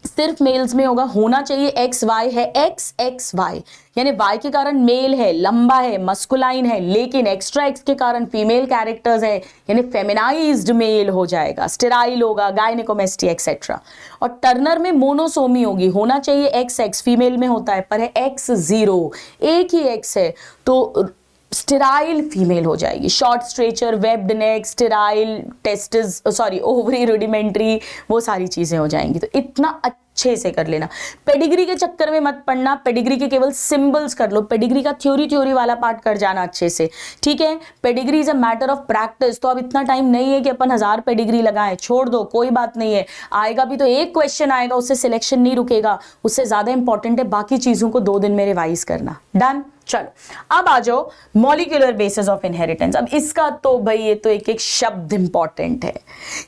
सिर्फ मेल्स में होगा, होना चाहिए XY है, XXY यानी Y के कारण मेल है, लंबा है, मस्कुलाइन है, लेकिन एक्स्ट्रा X के कारण फीमेल कैरेक्टर्स है यानी फेमिनाइज्ड मेल हो जाएगा, स्टेराइल होगा, गायनेकोमेस्टी एक्सेट्रा। और टर्नर में मोनोसोमी होगी, होना चाहिए XX, फीमेल में होता है पर है X0, एक ही X है तो स्टेराइल फीमेल हो जाएगी। शॉर्ट स्ट्रेचर, वेब्ड नेक, स्टेराइल, टेस्टिस ओवरी रुडिमेंट्री, वो सारी चीजें हो जाएंगी। तो इतना अच्छे से कर लेना। पेडिग्री के चक्कर में मत पढ़ना, पेडिग्री के केवल सिंबल्स कर लो, पेडिग्री का थ्योरी वाला पार्ट कर जाना अच्छे से, ठीक है। Pedigree is a matter of practice, तो अब इतना टाइम नहीं है कि अपन 1000 पेडिग्री लगाएं, छोड़ दो, कोई बात नहीं है। आएगा भी तो एक क्वेश्चन आएगा, उससे सिलेक्शन नहीं रुकेगा, उससे ज्यादा इंपॉर्टेंट है बाकी चीजों को 2 दिन में रिवाइज करना। डन। चलो अब आ जाओ मॉलिक्यूलर बेसिस ऑफ इनहेरिटेंस। अब इसका तो भाई ये तो एक एक शब्द इंपॉर्टेंट है।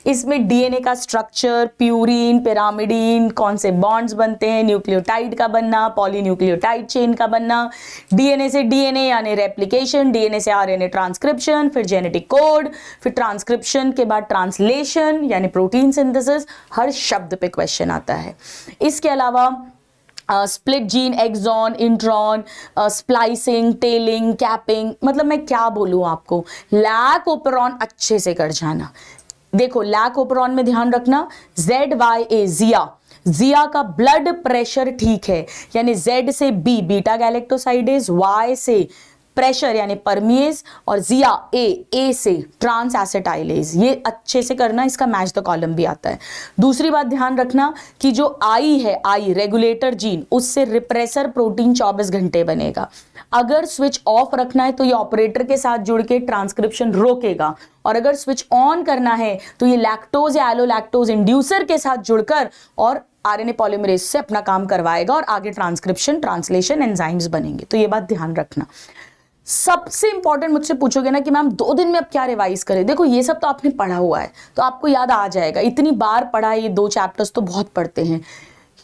इसमें डीएनए का स्ट्रक्चर, प्यूरिन, पिरामिडीन, कौन से बॉन्ड्स बनते हैं, न्यूक्लियोटाइड का बनना, पॉलीन्यूक्लियोटाइड चेन का बनना, डीएनए से डीएनए यानी रेप्लिकेशन, डीएनए से आरएनए ट्रांसक्रिप्शन, फिर जेनेटिक कोड, फिर ट्रांसक्रिप्शन के बाद ट्रांसलेशन यानी प्रोटीन सिंथेसिस। हर शब्द पे क्वेश्चन आता है। इसके अलावा split gene, exon, intron, splicing, tailing, capping, मतलब मैं क्या बोलूं आपको, लैक ओपेरॉन अच्छे से कर जाना। देखो लैक ओपेरॉन में ध्यान रखना, ZYA जिया का ब्लड प्रेशर ठीक है, यानी Z से B बीटा गैलेक्टोसाइडेज, Y से प्रेशर यानी परमिएज, और जिया ए से ट्रांस एसिटाइलेज। ये अच्छे से करना, इसका मैच द कॉलम भी आता है। दूसरी बात ध्यान रखना कि जो आई है, आई रेगुलेटर जीन, उससे रिप्रेसर प्रोटीन 24 घंटे बनेगा। अगर स्विच ऑफ रखना है तो ये ऑपरेटर के साथ जुड़ के ट्रांसक्रिप्शन रोकेगा, और अगर स्विच ऑन करना है तो ये लैक्टोज या एलोलैक्टोज इंड्यूसर के साथ जुड़कर और आरएनए पॉलीमरेज से अपना काम करवाएगा, और आगे ट्रांसक्रिप्शन, ट्रांसलेशन, एंजाइम्स बनेंगे। तो ये बात ध्यान रखना। सबसे इंपॉर्टेंट मुझसे पूछोगे ना कि मैम 2 दिन में अब क्या रिवाइज करें, देखो ये सब तो आपने पढ़ा हुआ है तो आपको याद आ जाएगा, इतनी बार पढ़ा है, ये 2 चैप्टर्स तो बहुत पढ़ते हैं।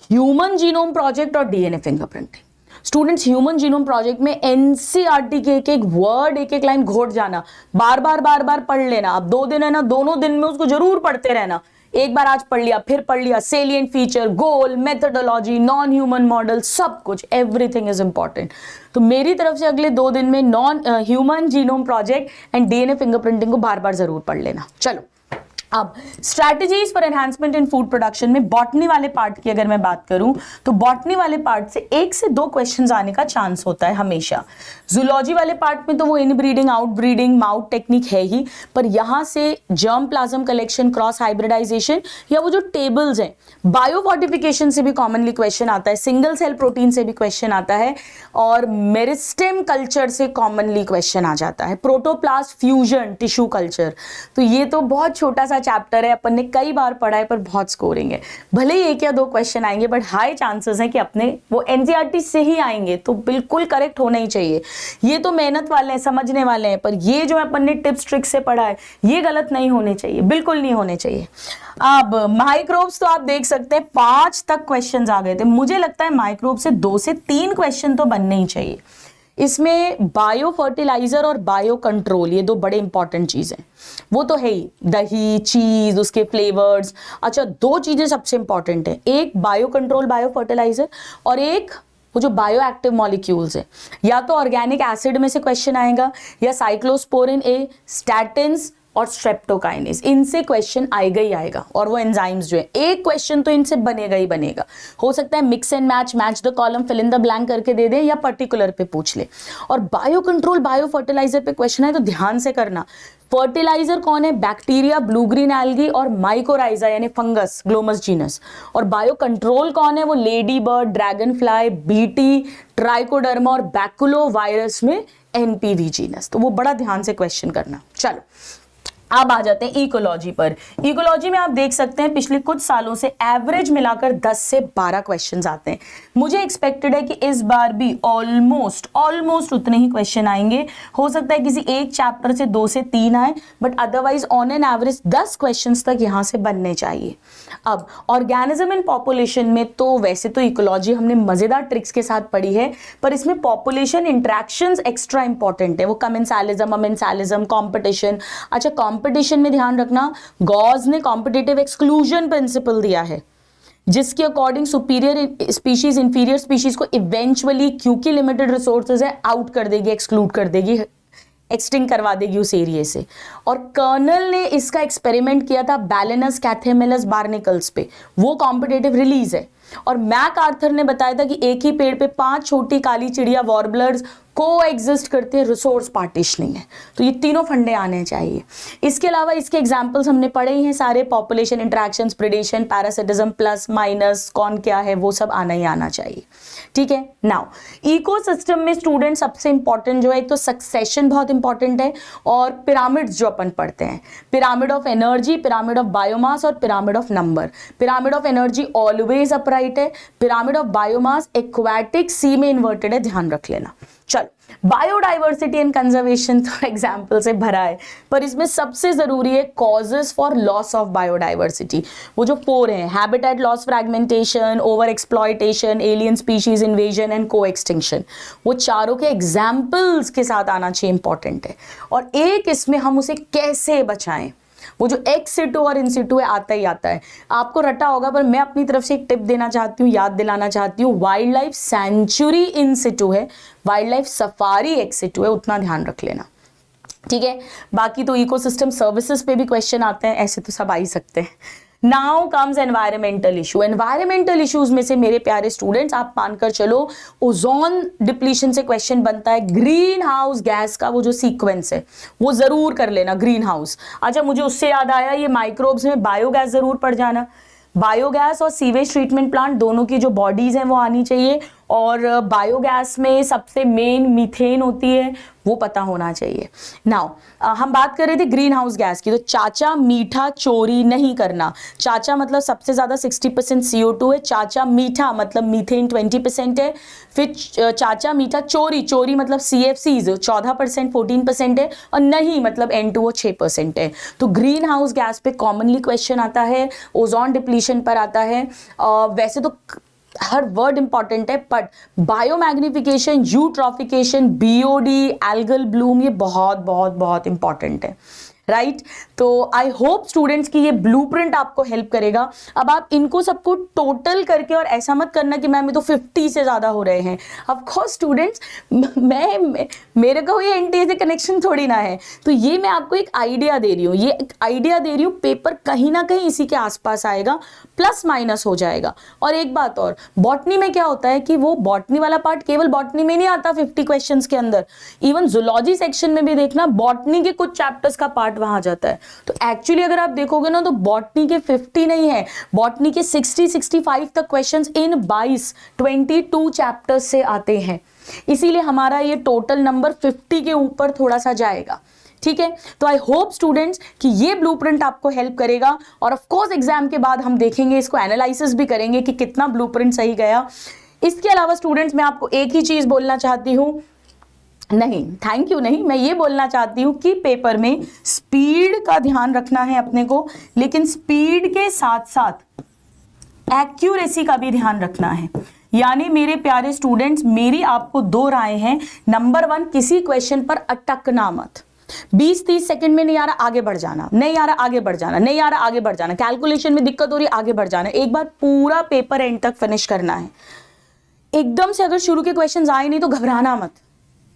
ह्यूमन जीनोम प्रोजेक्ट और DNA fingerprinting. Students human genome project में एनसीईआरटी के एक वर्ड, एक एक लाइन घोट जाना, बार बार पढ़ लेना। अब 2 दिन है ना, दोनों दिन में उसको जरूर पढ़ते रहना। एक बार आज पढ़ लिया, फिर पढ़ लिया, सेलिएंट फीचर, गोल, मेथडोलॉजी, नॉन ह्यूमन मॉडल, सब कुछ, एवरीथिंग इज इंपॉर्टेंट। तो मेरी तरफ से अगले 2 दिन में non human genome project and DNA fingerprinting को बार जरूर पढ़ लेना। चलो अब strategies for enhancement in food production में बॉटनी वाले पार्ट की अगर मैं बात करूं तो बॉटनी वाले पार्ट से 1 से 2 क्वेश्चंस आने का चांस होता है हमेशा। जूलॉजी वाले पार्ट में तो वो इनब्रीडिंग, आउटब्रीडिंग, माउट टेक्निक है ही, पर यहां से germ plasm collection, cross hybridisation या वो जो टेबल्स हैं, बायोफोर्टिफिकेशन से भी कॉमनली क्वेश्चन आता है, सिंगल सेल प्रोटीन से भी क्वेश्चन आता है, और मेरिस्टेम कल्चर से कॉमनली क्वेश्चन आ जाता है, प्रोटोप्लास्ट फ्यूजन टिश्यू कल्चर। तो ये तो बहुत छोटा सा का चैप्टर है, अपन ने कई बार पढ़ा है, पर बहुत स्कोरिंग है। भले ही 1 या 2 क्वेश्चन आएंगे, बट हाई चांसेस हैं कि अपने वो एनसीईआरटी से ही आएंगे, तो बिल्कुल करेक्ट होना ही चाहिए। ये तो मेहनत वाले हैं, समझने वाले हैं, पर ये जो अपन ने टिप्स ट्रिक्स से पढ़ा है, ये गलत नहीं होने चाहिए, बिल्कुल नहीं होने चाहिए। अब माइक्रोब्स तो आप देख सकते हैं 5 तक क्वेश्चन आ गए थे। मुझे लगता है माइक्रोब से 2 से 3 क्वेश्चन तो बनने ही चाहिए। इसमें बायो फर्टिलाइजर और बायो कंट्रोल, ये 2 बड़े इंपॉर्टेंट चीजें, वो तो है ही, दही, चीज, उसके फ्लेवर्स। अच्छा, 2 चीजें सबसे इंपॉर्टेंट है, एक बायो कंट्रोल बायो फर्टिलाइजर, और एक वो जो बायो एक्टिव मॉलिक्यूल्स है। या तो ऑर्गेनिक एसिड में से क्वेश्चन आएगा, या साइक्लोस्पोरिन ए, स्टैटिन्स और स्ट्रेप्टोकाइनेस, इनसे क्वेश्चन आएगा ही आएगा। और वो एंजाइम्स जो है, एक क्वेश्चन तो इनसे बनेगा ही बनेगा। हो सकता है mix and match the column, fill in the blank करके दे दे, या पर्टिकुलर पे पूछ ले। और बायो कंट्रोल बायो फर्टिलाइजर पे क्वेश्चन है तो ध्यान से करना। फर्टिलाइजर कौन है? बैक्टीरिया, ब्लू ग्रीन एल्गी और माइकोराइजा यानी फंगस, ग्लोमस जीनस। और बायो कंट्रोल कौन है? वो ladybird, dragonfly, BT, trichoderma और बैकुलो वायरस में एनपीवी जीनस। तो वो बड़ा ध्यान से क्वेश्चन करना। चलो अब आ जाते हैं इकोलॉजी पर। इकोलॉजी में आप देख सकते हैं पिछले कुछ सालों से एवरेज मिलाकर 10 से 12 क्वेश्चंस आते हैं। मुझे एक्सपेक्टेड है कि इस बार भी ऑलमोस्ट उतने ही क्वेश्चन आएंगे। हो सकता है किसी एक चैप्टर से 2 से 3 आए, but otherwise on an average 10 questions तक यहां से बनने चाहिए। अब ऑर्गेनिज्म इन पॉपुलेशन में तो वैसे तो इकोलॉजी हमने मजेदार ट्रिक्स के साथ पढ़ी है, पर इसमें पॉपुलेशन इंट्रैक्शंस एक्स्ट्रा इंपॉर्टेंट है। वो कमेंसालिज्म, अमेंसालिज्म, कॉम्पिटिशन। अच्छा, कंपटीशन में ध्यान रखना, गॉस ने कॉम्पिटिटिव एक्सक्लूजन प्रिंसिपल दिया है, जिसके according superior species inferior species को इवेंचुअली, क्योंकि लिमिटेड रिसोर्सेज है, आउट कर देगी, एक्सक्लूड कर देगी, एक्सटिंग करवा देगी उस एरिया से। और कर्नल ने इसका एक्सपेरिमेंट किया था बैलेनस कैथेमेलस बार्निकल्स पे, वो कॉम्पिटिटिव रिलीज है। और मैक आर्थर ने बताया था कि एक ही पेड़ पे 5 छोटी काली चिड़िया वॉर्बलर्स को एग्जिस्ट करते हैं, रिसोर्स पार्टीशनिंग है। तो ये तीनों फंडे आने चाहिए। इसके अलावा इसके एग्जाम्पल्स हमने पढ़े ही हैं सारे, population interactions, predation, parasitism, plus minus, कौन क्या है, वो सब आना ही आना चाहिए। ठीक है। नाउ इकोसिस्टम में स्टूडेंट सबसे इंपॉर्टेंट जो है, एक तो सक्सेशन बहुत इंपॉर्टेंट है, और पिरामिड्स जो अपन पढ़ते हैं, pyramid of energy, pyramid of biomass और pyramid of number. Pyramid of energy always upright है, pyramid of biomass aquatic, sea में इन्वर्टेड है, ध्यान रख लेना। चलो, बायोडाइवर्सिटी एंड कंजर्वेशन तो एग्जाम्पल से भरा है, पर इसमें सबसे जरूरी है causes for loss of biodiversity. वो जो 4 हैं, habitat loss, fragmentation, over exploitation, alien species invasion and co extinction, वो चारों के एग्जाम्पल्स के साथ आना चाहिए, इंपॉर्टेंट है। और एक इसमें हम उसे कैसे बचाएं, वो जो एक्स सिटू और इन सिटू है, आता ही आता है, आपको रटा होगा, पर मैं अपनी तरफ से एक टिप देना चाहती हूँ, याद दिलाना चाहती हूँ। वाइल्ड लाइफ सेंचुरी इन सिटू है, wild life safari ex situ है, उतना ध्यान रख लेना। ठीक है। बाकी तो इकोसिस्टम सर्विसेज पे भी क्वेश्चन आते हैं, ऐसे तो सब आ ही सकते हैं। Now comes environmental issue. Environmental issues में से मेरे प्यारे स्टूडेंट्स आप मानकर चलो, ओजोन डिप्लीशन से क्वेश्चन बनता है, ग्रीन हाउस गैस का वो जो सीक्वेंस है वो जरूर कर लेना, ग्रीन हाउस। अच्छा, मुझे उससे याद आया, ये माइक्रोब्स में बायोगैस जरूर पढ़ जाना। बायोगैस और सीवेज ट्रीटमेंट प्लांट दोनों की जो बॉडीज हैं वो आनी चाहिए, और बायोगैस में सबसे मेन मीथेन होती है, वो पता होना चाहिए। नाउ हम बात कर रहे थे ग्रीन हाउस गैस की, तो चाचा मीठा चोरी नहीं करना। चाचा मतलब सबसे ज्यादा 60% CO2 है, चाचा मीठा मतलब मीथेन 20% है, फिर चाचा मीठा चोरी, चोरी मतलब CFCs 14% 14% है, और नहीं मतलब N2O 6% है। तो ग्रीन हाउस गैस पे कॉमनली क्वेश्चन आता है, ओजोन डिप्लीशन पर आता है। वैसे तो हर वर्ड इंपॉर्टेंट है, but biomagnification, eutrophication, BOD, algal Bloom, ये बहुत बहुत बहुत इंपॉर्टेंट है, राइट। तो आई होप स्टूडेंट्स की ये ब्लूप्रिंट आपको हेल्प करेगा। अब आप इनको सबको टोटल करके, और ऐसा मत करना कि मैम ये तो 50 से ज्यादा हो रहे हैं। ऑफ कोर्स स्टूडेंट्स, मेरे को ये NTA से कनेक्शन थोड़ी ना है, तो ये मैं आपको एक आइडिया दे रही हूँ, ये एक आइडिया दे रही हूँ, पेपर कहीं ना कहीं इसी के आसपास आएगा, प्लस माइनस हो जाएगा। और एक बात और, बॉटनी में क्या होता है कि वो बॉटनी वाला पार्ट केवल बॉटनी में नहीं आता 50 क्वेश्चंस के अंदर, इवन जूलॉजी सेक्शन में भी देखना बॉटनी के कुछ चैप्टर्स का पार्ट वहां आ जाता है। तो एक्चुअली अगर आप देखोगे ना, तो बॉटनी के 50 नहीं है, बॉटनी के 60-65 तक क्वेश्चंस इन 22 चैप्टर्स से आते हैं, इसीलिए हमारा ये टोटल नंबर 50 के ऊपर थोड़ा सा जाएगा। ठीक है। तो आई होप स्टूडेंट्स कि ये ब्लूप्रिंट आपको हेल्प करेगा, और ऑफ कोर्स एग्जाम के बाद हम देखेंगे, इसको एनालिसिस भी करेंगे कि कितना ब्लूप्रिंट सही गया। इसके अलावा स्टूडेंट्स मैं आपको एक ही चीज बोलना चाहती हूं, नहीं थैंक यू नहीं, मैं ये बोलना चाहती हूँ कि पेपर में स्पीड का ध्यान रखना है अपने को, लेकिन स्पीड के साथ साथ एक्यूरेसी का भी ध्यान रखना है। यानी मेरे प्यारे स्टूडेंट्स, मेरी आपको 2 राय हैं। नंबर 1, किसी क्वेश्चन पर अटकना मत। 20-30 सेकंड में नहीं आ रहा आगे बढ़ जाना, नहीं आ रहा आगे बढ़ जाना, नहीं आ रहा आगे बढ़ जाना, कैलकुलेशन में दिक्कत हो रही आगे बढ़ जाना। एक बार पूरा पेपर एंड तक फिनिश करना है। एकदम से अगर शुरू के क्वेश्चन आए नहीं तो घबराना मत,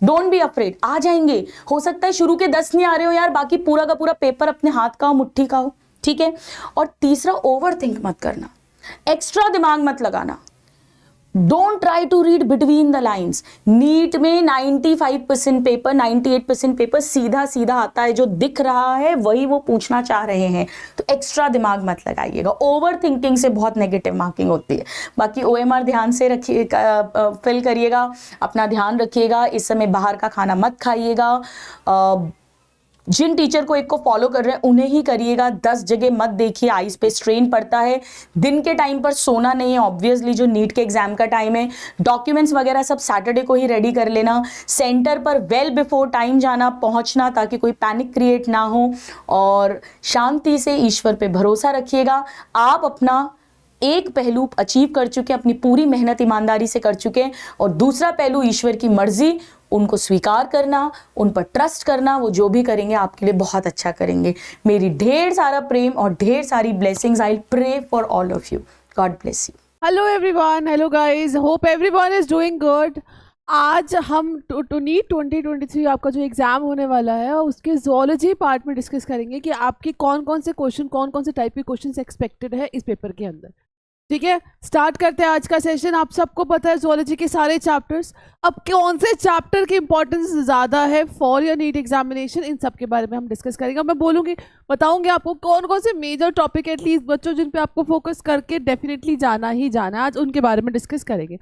डोंट बी अफ्रेड, आ जाएंगे। हो सकता है शुरू के 10 नहीं आ रहे हो यार, बाकी पूरा का पूरा पेपर अपने हाथ का हो, मुट्ठी का हो, ठीक है। और तीसरा, ओवर थिंक मत करना, एक्स्ट्रा दिमाग मत लगाना। Don't try to read between the lines. NEET में 95% पेपर, 98% पेपर सीधा सीधा आता है, जो दिख रहा है वही वो पूछना चाह रहे हैं, तो एक्स्ट्रा दिमाग मत लगाइएगा। ओवर थिंकिंग से बहुत नेगेटिव मार्किंग होती है। बाकी OMR ध्यान से रखिए, फिल करिएगा, अपना ध्यान रखिएगा। इस समय बाहर का खाना मत खाइएगा। जिन टीचर को एक को फॉलो कर रहे हैं उन्हें ही करिएगा, 10 जगह मत देखिए, आईज पे स्ट्रेन पड़ता है। दिन के टाइम पर सोना नहीं है, ऑब्वियसली जो नीट के एग्जाम का टाइम है। डॉक्यूमेंट्स वगैरह सब सैटरडे को ही रेडी कर लेना। सेंटर पर वेल बिफोर टाइम जाना, पहुंचना, ताकि कोई पैनिक क्रिएट ना हो। और शांति से ईश्वर पे भरोसा रखिएगा। आप अपना एक पहलू अचीव कर चुके, अपनी पूरी मेहनत ईमानदारी से कर चुके, और दूसरा पहलू ईश्वर की मर्जी, उनको स्वीकार करना, उन पर ट्रस्ट करना। वो जो भी करेंगे आपके लिए बहुत अच्छा करेंगे। मेरी ढेर सारा प्रेम और ढेर सारी blessings. I pray for all of you. God bless you. Hello everyone, hello guys, hope everyone is doing good. आज हम नीट 2023 आपका जो एग्जाम होने वाला है उसके जोलॉजी पार्ट में डिस्कस करेंगे कि आपके कौन कौन से क्वेश्चन, कौन कौन से टाइप के क्वेश्चन एक्सपेक्टेड है इस पेपर के अंदर। ठीक है, स्टार्ट करते हैं आज का सेशन। आप सबको पता है जोलॉजी के सारे चैप्टर्स, अब कौन से चैप्टर की इंपॉर्टेंस ज़्यादा है फॉर योर नीट एग्जामिनेशन, इन सब के बारे में हम डिस्कस करेंगे। मैं बोलूँगी, बताऊंगी आपको कौन कौन से मेजर टॉपिक एटलीस्ट बच्चों जिन पे आपको फोकस करके डेफिनेटली जाना ही जाना है, आज उनके बारे में डिस्कस करेंगे।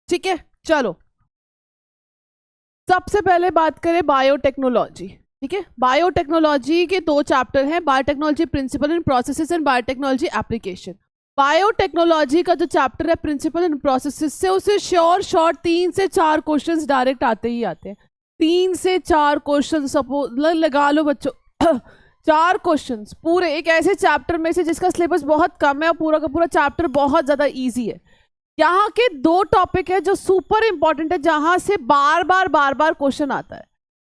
ठीक है, चलो सबसे पहले बात करें बायोटेक्नोलॉजी। ठीक है, बायोटेक्नोलॉजी के 2 चैप्टर हैं, biotechnology principle and processes and biotechnology application. Biotechnology का जो चैप्टर है प्रिंसिपल एंड प्रोसेसेस से, उसे शॉर्ट 3 से 4 क्वेश्चंस डायरेक्ट आते ही आते हैं। 3 से 4 क्वेश्चन सपोज लगा लो बच्चों 4 क्वेश्चंस पूरे एक ऐसे चैप्टर में से जिसका सिलेबस बहुत कम है और पूरा का पूरा चैप्टर बहुत ज़्यादा ईजी है। यहाँ के 2 टॉपिक है जो सुपर इंपॉर्टेंट है, जहां से बार बार क्वेश्चन आता है।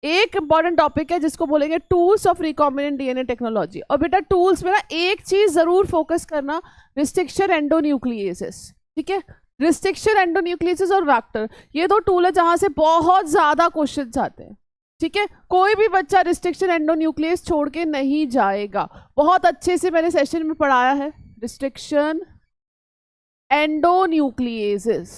एक इंपॉर्टेंट टॉपिक है जिसको बोलेंगे tools of recombinant DNA technology. और बेटा टूल्स में ना एक चीज जरूर फोकस करना, रिस्ट्रिक्शन एंडोन्यूक्लिएसिस। ठीक है, रिस्ट्रिक्शन एंडोन्यूक्लिएसिस और वेक्टर, ये 2 टूल है जहां से बहुत ज्यादा क्वेश्चन आते हैं। ठीक है, कोई भी बच्चा रिस्ट्रिक्शन एंडोन्यूक्लियस छोड़ के नहीं जाएगा। बहुत अच्छे से मैंने सेशन में पढ़ाया है रिस्ट्रिक्शन एंडोन्यूक्लिएसिस।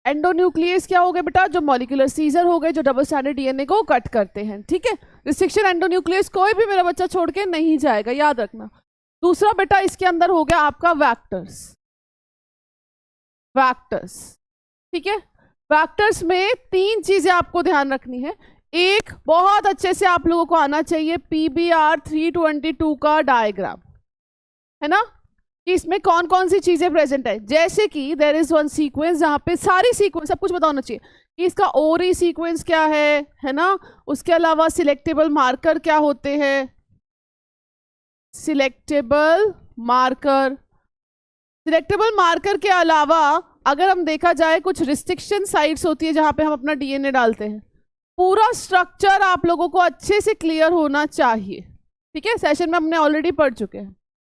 एंडोन्यूक्लियस क्या हो गए बेटा, जो मॉलिक्यूलर सीजर हो गए, जो डबल स्टैंडर्ड डीएनए को कट करते हैं। ठीक है, रिस्ट्रिक्शन एंडोन्यूक्लियस कोई भी मेरा बच्चा छोड़ के नहीं जाएगा, याद रखना। दूसरा बेटा इसके अंदर हो गया आपका वेक्टर्स। वेक्टर्स, ठीक है, वेक्टर्स में 3 चीजें आपको ध्यान रखनी है। एक, बहुत अच्छे से आप लोगों को आना चाहिए PBR 322 का डायग्राम, है ना, कि इसमें कौन कौन सी चीजें प्रेजेंट है। जैसे कि देयर इज वन सीक्वेंस जहां पे सारी सीक्वेंस सब कुछ बताना चाहिए कि इसका ओरी सीक्वेंस क्या है ना। उसके अलावा सिलेक्टेबल मार्कर क्या होते हैं, सिलेक्टेबल मार्कर के अलावा अगर हम देखा जाए कुछ रिस्ट्रिक्शन साइट्स होती है जहां पे हम अपना डीएनए डालते हैं। पूरा स्ट्रक्चर आप लोगों को अच्छे से क्लियर होना चाहिए। ठीक है, सेशन में हमने ऑलरेडी पढ़ चुके हैं।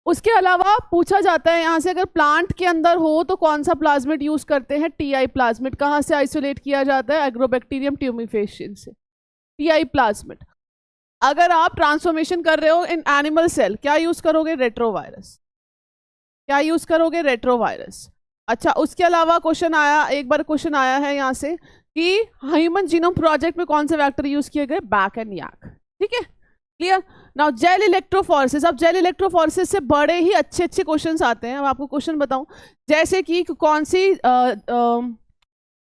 उसके अलावा पूछा जाता है यहाँ से, अगर प्लांट के अंदर हो तो कौन सा प्लाज्मिड यूज करते हैं, TI प्लाज्मिड। कहाँ से आइसोलेट किया जाता है, एग्रोबैक्टीरियम ट्यूमिफेशियन से, TI प्लाज्मिड। अगर आप ट्रांसफॉर्मेशन कर रहे हो इन एनिमल सेल, क्या यूज करोगे, रेट्रोवायरस। क्या यूज करोगे, रेट्रोवायरस। अच्छा, उसके अलावा क्वेश्चन आया, एक बार क्वेश्चन आया है यहाँ से कि ह्यूमन जीनोम प्रोजेक्ट में कौन से वैक्टर यूज किए गए, बैक एंड याक। ठीक है, क्लियर। नाउ जेल इलेक्ट्रोफोरेसिस, अब जेल इलेक्ट्रोफोरेसिस से बड़े ही अच्छे क्वेश्चंस आते हैं। अब आपको क्वेश्चन बताऊं, जैसे कि कौन सी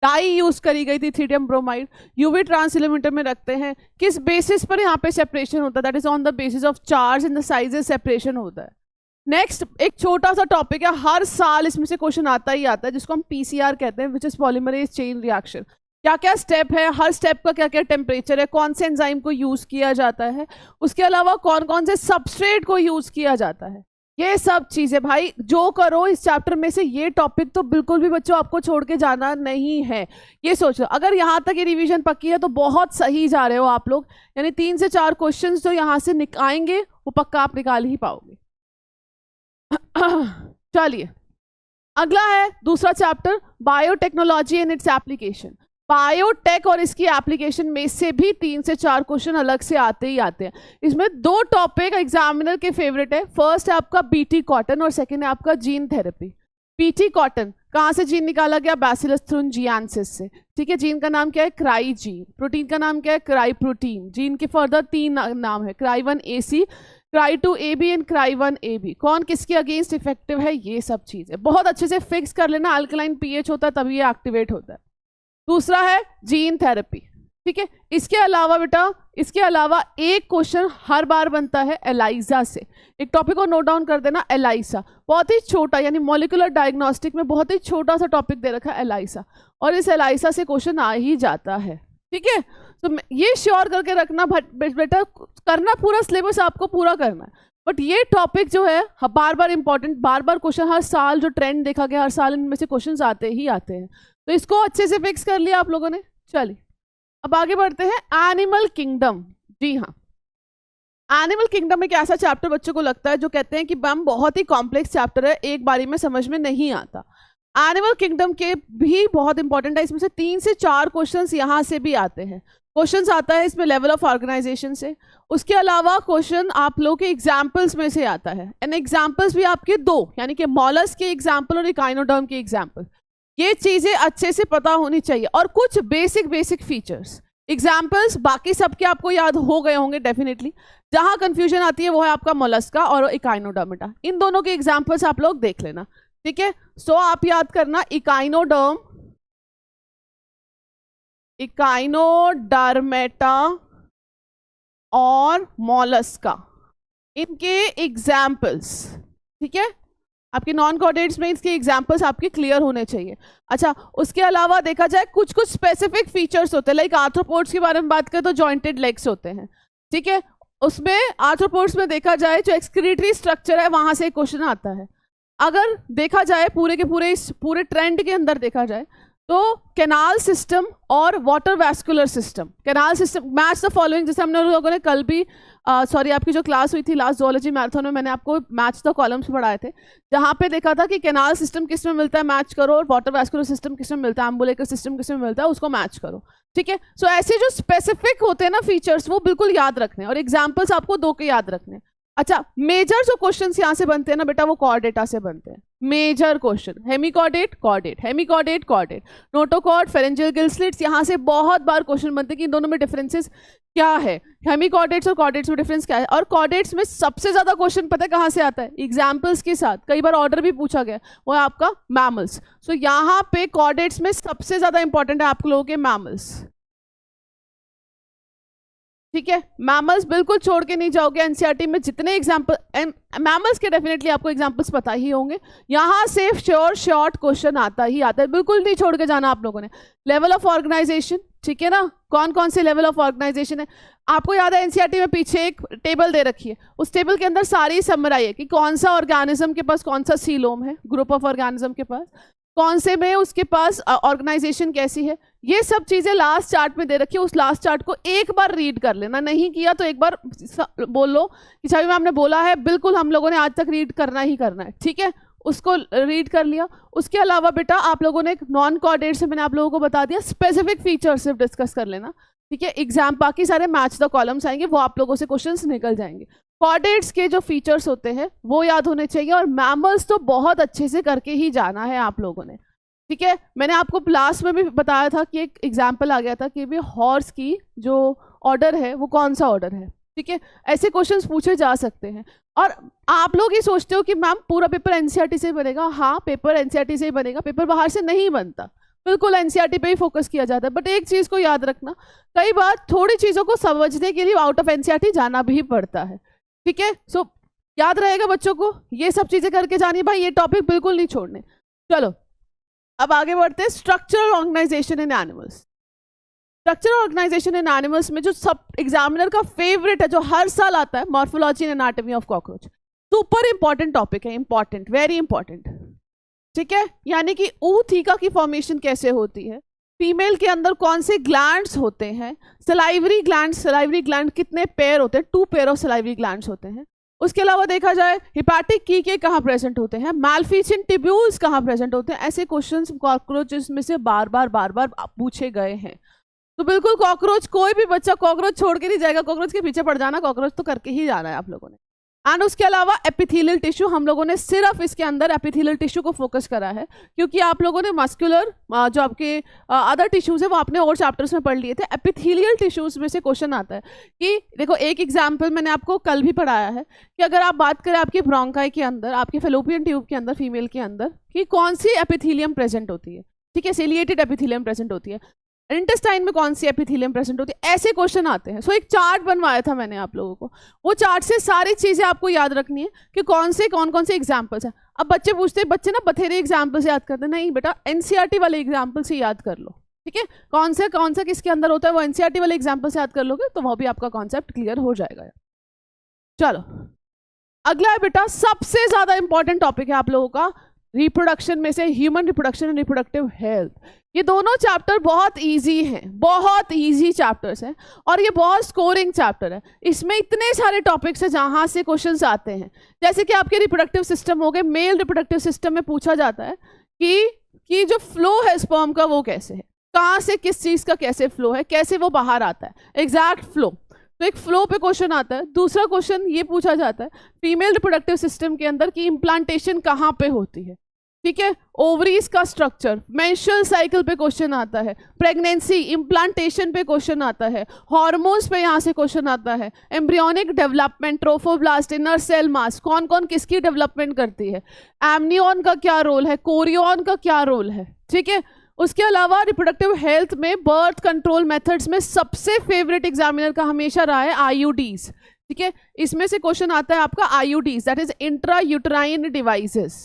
डाई यूज करी गई थी थ्रीडियम ब्रोमाइड, यूवी ट्रांसइल्यूमिनेटर में रखते हैं, किस बेसिस पर यहाँ पे सेपरेशन होता है, that is on the basis of charge in the sizes separation होता है। नेक्स्ट एक छोटा सा टॉपिक है, हर साल इसमें से क्वेश्चन आता ही आता है, जिसको हम पीसीआर कहते हैं, which is polymerase chain reaction. क्या क्या स्टेप है, हर स्टेप का क्या क्या टेम्परेचर है, कौन से एंजाइम को यूज किया जाता है, उसके अलावा कौन कौन से सबस्ट्रेट को यूज किया जाता है, ये सब चीजें भाई जो करो इस चैप्टर में से ये टॉपिक तो बिल्कुल भी बच्चों आपको छोड़ के जाना नहीं है। ये सोचो अगर यहाँ तक ये रिवीजन पक्की है तो बहुत सही जा रहे हो आप लोग, यानी 3 से 4 क्वेश्चन जो यहाँ से आएंगे वो पक्का आप निकाल ही पाओगे। चलिए अगला है दूसरा chapter, biotechnology and its application. Biotech और इसकी एप्लीकेशन में से भी 3 से 4 क्वेश्चन अलग से आते ही आते हैं। इसमें 2 टॉपिक एग्जामिनर के फेवरेट है, फर्स्ट है आपका बीटी कॉटन और सेकंड है आपका जीन थेरेपी। बीटी कॉटन कहाँ से जीन निकाला गया, बैसिलस थ्रुनजिएंसिस से, ठीक है। जीन का नाम क्या है, क्राई जीन। प्रोटीन का नाम क्या है, क्राई प्रोटीन। जीन के फर्दर 3 नाम है, cry 1AC, cry 2AB and cry 1AB। कौन किसके अगेंस्ट इफेक्टिव है, ये सब चीजें बहुत अच्छे से फिक्स कर लेना। अल्कलाइन पीएच होता है तभी ये एक्टिवेट होता है। दूसरा है जीन थेरेपी, ठीक है। इसके अलावा बेटा, इसके अलावा एक क्वेश्चन हर बार बनता है एलाइजा से। एक टॉपिक को नोट डाउन कर देना, एलाइजा बहुत ही छोटा, यानी मॉलिक्यूलर डायग्नोस्टिक में बहुत ही छोटा सा टॉपिक दे रखा है एलाइजा, और इस एलाइजा से क्वेश्चन आ ही जाता है, ठीक है। तो ये श्योर करके रखना बेटा, करना पूरा सिलेबस आपको पूरा करना है, बट ये टॉपिक जो है बार बार इंपॉर्टेंट, बार बार क्वेश्चन, हर साल जो ट्रेंड देखा गया हर साल इनमें से क्वेश्चन आते ही आते हैं, तो इसको अच्छे से फिक्स कर लिया आप लोगों ने। चलिए अब आगे बढ़ते हैं, एनिमल किंगडम। जी हाँ, एनिमल किंगडम एक ऐसा चैप्टर बच्चों को लगता है जो कहते हैं कि मैम बहुत ही कॉम्प्लेक्स चैप्टर है, एक बारी में समझ में नहीं आता। एनिमल किंगडम के भी बहुत इंपॉर्टेंट है, इसमें से 3 से 4 क्वेश्चंस यहाँ से भी आते हैं। क्वेश्चंस आता है इसमें लेवल ऑफ ऑर्गेनाइजेशन से, उसके अलावा क्वेश्चन आप लोगों के एग्जाम्पल्स में से आता है, एंड एग्जाम्पल्स भी आपके 2, यानी कि मॉलस्क के एग्जाम्पल और इकाइनोडर्म के एग्जाम्पल। ये चीजें अच्छे से पता होनी चाहिए, और कुछ बेसिक फीचर्स। एग्जाम्पल्स बाकी सबके आपको याद हो गए होंगे डेफिनेटली, जहां कंफ्यूजन आती है वो है आपका मोलस्का और इकाइनोडर्म। इन दोनों के एग्जाम्पल्स आप लोग देख लेना, ठीक है। सो आप याद करना, इकाइनोडर्म, इकाइनोडर्मेटा और मोलस्का, इनके एग्जाम्पल्स, ठीक है। आपके नॉन कॉर्डेट्स में इसके एग्जाम्पल्स आपके क्लियर होने चाहिए। अच्छा, उसके अलावा देखा जाए कुछ स्पेसिफिक फीचर्स होते हैं, लाइक आर्थ्रोपोड्स के बारे में बात करें तो जॉइंटेड लेग्स होते हैं, ठीक है। उसमें आर्थ्रोपोड्स में देखा जाए जो एक्सक्रीटरी स्ट्रक्चर है वहां से एक क्वेश्चन आता है। अगर देखा जाए पूरे के पूरे इस पूरे ट्रेंड के अंदर देखा जाए तो कैनाल सिस्टम और water vascular system, canal system match the following, जैसे हमने लोगों ने कल भी सॉरी आपकी जो क्लास हुई थी लास्ट ज़ूलॉजी मैराथन में, मैंने आपको मैच द कॉलम्स पढ़ाए थे, जहाँ पे देखा था कि कैनाल सिस्टम किस में मिलता है मैच करो, और वाटर वैस्कुलर सिस्टम किस में मिलता है, एम्बुलेकर सिस्टम किस में मिलता है उसको मैच करो, ठीक है। सो ऐसे जो स्पेसिफिक होते हैं ना फीचर्स, वो बिल्कुल याद रखने, और एग्जाम्पल्स आपको 2 के याद रखने। अच्छा, मेजर जो क्वेश्चंस यहाँ से बनते हैं ना बेटा, वो कॉर्डेटा से बनते हैं। Major question, hemichordate, chordate, hemichordate, chordate, notochord, pharyngeal gill slits, यहाँ से बहुत बार क्वेश्चन बनते हैं कि इन दोनों में डिफरेंसेस क्या है, हेमिकॉर्डेट्स और कॉर्डेट्स में डिफरेंस क्या है। और कॉर्डेट्स में सबसे ज्यादा क्वेश्चन पता है कहाँ से आता है, एग्जाम्पल्स के साथ, कई बार ऑर्डर भी पूछा गया, वो है आपका मैमल्स। सो यहाँ पे कॉर्डेट्स में सबसे ज्यादा इंपॉर्टेंट है आप लोगों के मैमल्स, ठीक है। मैमल्स बिल्कुल छोड़ के नहीं जाओगे, एनसीईआरटी में जितने एग्जाम्पल, मैमल्स के डेफिनेटली आपको एग्जाम्पल्स पता ही होंगे, यहाँ से श्योर शॉर्ट क्वेश्चन आता ही आता है, बिल्कुल नहीं छोड़ के जाना आप लोगों ने। लेवल ऑफ ऑर्गेनाइजेशन, ठीक है ना, कौन कौन से लेवल ऑफ ऑर्गेनाइजेशन है आपको याद है, एनसीईआरटी में पीछे एक टेबल दे रखी है, उस टेबल के अंदर सारी समराई है कि कौन सा ऑर्गेनिज्म के पास कौन सा सीलोम है, ग्रुप ऑफ ऑर्गेनिज्म के पास कौन से में उसके पास ऑर्गेनाइजेशन कैसी है, ये सब चीजें लास्ट चार्ट में दे रखी है। उस लास्ट चार्ट को एक बार रीड कर लेना, नहीं किया तो एक बार बोल लो कि छवि मैम ने बोला है, बिल्कुल हम लोगों ने आज तक रीड करना ही करना है, ठीक है। उसको रीड कर लिया। उसके अलावा बेटा आप लोगों ने नॉन कॉर्डेट से मैंने आप लोगों को बता दिया, स्पेसिफिक फीचर्स सिर्फ डिस्कस कर लेना, ठीक है। एग्जाम बाकी सारे मैच द कॉलम्स आएंगे, वो आप लोगों से क्वेश्चंस निकल जाएंगे। कॉर्डेट्स के जो फीचर्स होते हैं वो याद होने चाहिए, और मैमल्स तो बहुत अच्छे से करके ही जाना है आप लोगों ने, ठीक है। मैंने आपको क्लास में भी बताया था कि एक एग्जाम्पल आ गया था कि भी हॉर्स की जो ऑर्डर है वो कौन सा ऑर्डर है, ठीक है। ऐसे क्वेश्चंस पूछे जा सकते हैं। और आप लोग ये सोचते हो कि मैम पूरा पेपर एनसीईआरटी से बनेगा, हाँ पेपर एनसीईआरटी से ही बनेगा, पेपर बाहर से नहीं बनता, बिल्कुल एनसीईआरटी पे ही फोकस किया जाता है। बट एक चीज को याद रखना, कई बार थोड़ी चीजों को समझने के लिए आउट ऑफ एनसीईआरटी जाना भी पड़ता है, ठीक है। सो याद रहेगा बच्चों को ये सब चीजें करके जानी, भाई ये टॉपिक बिल्कुल नहीं छोड़ने। चलो अब आगे बढ़ते हैं। स्ट्रक्चरल ऑर्गेनाइजेशन इन एनिमल्स। स्ट्रक्चरल ऑर्गेनाइजेशन इन एनिमल्स में जो सब एग्जामिनर का फेवरेट है, जो हर साल आता है, morphology and anatomy of cockroach. Super important topic है, इंपॉर्टेंट, वेरी इंपॉर्टेंट, ठीक है। यानी कि ऊथिका की फॉर्मेशन कैसे होती है, फीमेल के अंदर कौन से ग्लैंड्स होते हैं, सलाइवरी ग्लैंड कितने पेयर होते हैं, 2 पेयर ऑफ सलाइवरी ग्लैंड्स होते हैं। उसके अलावा देखा जाए हिपैटिक कीके कहाँ प्रेजेंट होते हैं, मैलफिशियन टिब्यूल्स कहाँ प्रेजेंट होते हैं। ऐसे क्वेश्चंस कॉकरोचेस में से बार बार पूछे गए हैं। तो बिल्कुल कॉकरोच, कोई भी बच्चा कॉकरोच छोड़ के नहीं जाएगा, कॉकरोच के पीछे पड़ जाना, कॉकरोच तो करके ही जाना है आप लोगों ने। एंड उसके अलावा एपिथेलियल टिश्यू, हम लोगों ने सिर्फ इसके अंदर एपिथेलियल टिश्यू को फोकस करा है, क्योंकि आप लोगों ने मस्कुलर जो आपके अदर टिश्यूज है वो आपने और चैप्टर्स में पढ़ लिए थे। एपिथेलियल टिश्यूज में से क्वेश्चन आता है कि देखो, एक एग्जाम्पल मैंने आपको कल भी पढ़ाया है कि अगर आप बात करें आपकी ब्रोंकाई के अंदर, आपके फेलोपियन ट्यूब के अंदर, फीमेल के अंदर, कि कौन सी एपिथेलियम प्रेजेंट होती है, ठीक है, सिलिएटेड एपिथेलियम प्रेजेंट होती है, इंटेस्टाइन में कौन सी एपिथेलियम प्रेजेंट होती है, ऐसे क्वेश्चन आते हैं। सो एक चार्ट बनवाया था मैंने आप लोगों को, वो चार्ट से सारी चीजें आपको याद रखनी है कि कौन कौन से एग्जाम्पल्स हैं। अब बच्चे पूछते हैं, बच्चे ना बथेरे एग्जाम्पल से याद करते हैं, नहीं बेटा एनसीईआरटी वाले एग्जाम्पल से याद कर लो, ठीक है। कौन सा किसके अंदर होता है वो एनसीईआरटी वाले एग्जाम्पल से याद कर लोगे तो वो भी आपका कॉन्सेप्ट क्लियर हो जाएगा। चलो अगला है बेटा, सबसे ज्यादा इंपॉर्टेंट टॉपिक है आप लोगों का रिप्रोडक्शन में से, human reproduction and reproductive health. ये दोनों चैप्टर बहुत इजी हैं, बहुत इजी चैप्टर्स हैं, और ये बहुत स्कोरिंग चैप्टर है। इसमें इतने सारे टॉपिक्स हैं जहाँ से क्वेश्चंस आते हैं, जैसे कि आपके रिप्रोडक्टिव सिस्टम हो गए। मेल रिप्रोडक्टिव सिस्टम में पूछा जाता है कि जो फ्लो है स्पर्म का वो कैसे है, कहाँ से किस चीज़ का कैसे फ्लो है, कैसे वो बाहर आता है, एग्जैक्ट फ्लो। तो एक फ्लो पे क्वेश्चन आता है। दूसरा क्वेश्चन ये पूछा जाता है फीमेल रिप्रोडक्टिव सिस्टम के अंदर कि इम्प्लांटेशन कहाँ पे होती है, ठीक है, ओवरीज का स्ट्रक्चर, मेंस्ट्रुअल साइकिल पे क्वेश्चन आता है, प्रेगनेंसी, इम्प्लांटेशन पे क्वेश्चन आता है, हार्मोन्स पे यहाँ से क्वेश्चन आता है, embryonic development, trophoblast, inner cell mass, कौन कौन किसकी डेवलपमेंट करती है, एमनियन का क्या रोल है, कोरियन का क्या रोल है, ठीक है। उसके अलावा रिप्रोडक्टिव हेल्थ में बर्थ कंट्रोल मेथड्स में सबसे फेवरेट एग्जामिनर का हमेशा रहा है आईयूडीज, ठीक है। इसमें से क्वेश्चन आता है आपका IUDs, that is intra uterine devices,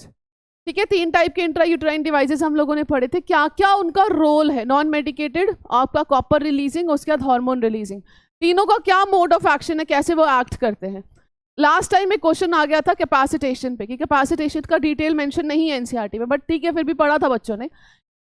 ठीक है। 3 टाइप के इंट्रा यूटेराइन डिवाइसेस हम लोगों ने पढ़े थे, क्या क्या उनका रोल है, नॉन मेडिकेटेड, आपका कॉपर रिलीजिंग, उसके बाद हार्मोन रिलीजिंग, तीनों का क्या मोड ऑफ एक्शन है, कैसे वो एक्ट करते हैं। लास्ट टाइम एक क्वेश्चन आ गया था कैपेसिटेशन पे, कि कैपेसिटेशन का डिटेल मेंशन नहीं है एनसीईआरटी में, बट ठीक है फिर भी पढ़ा था बच्चों ने।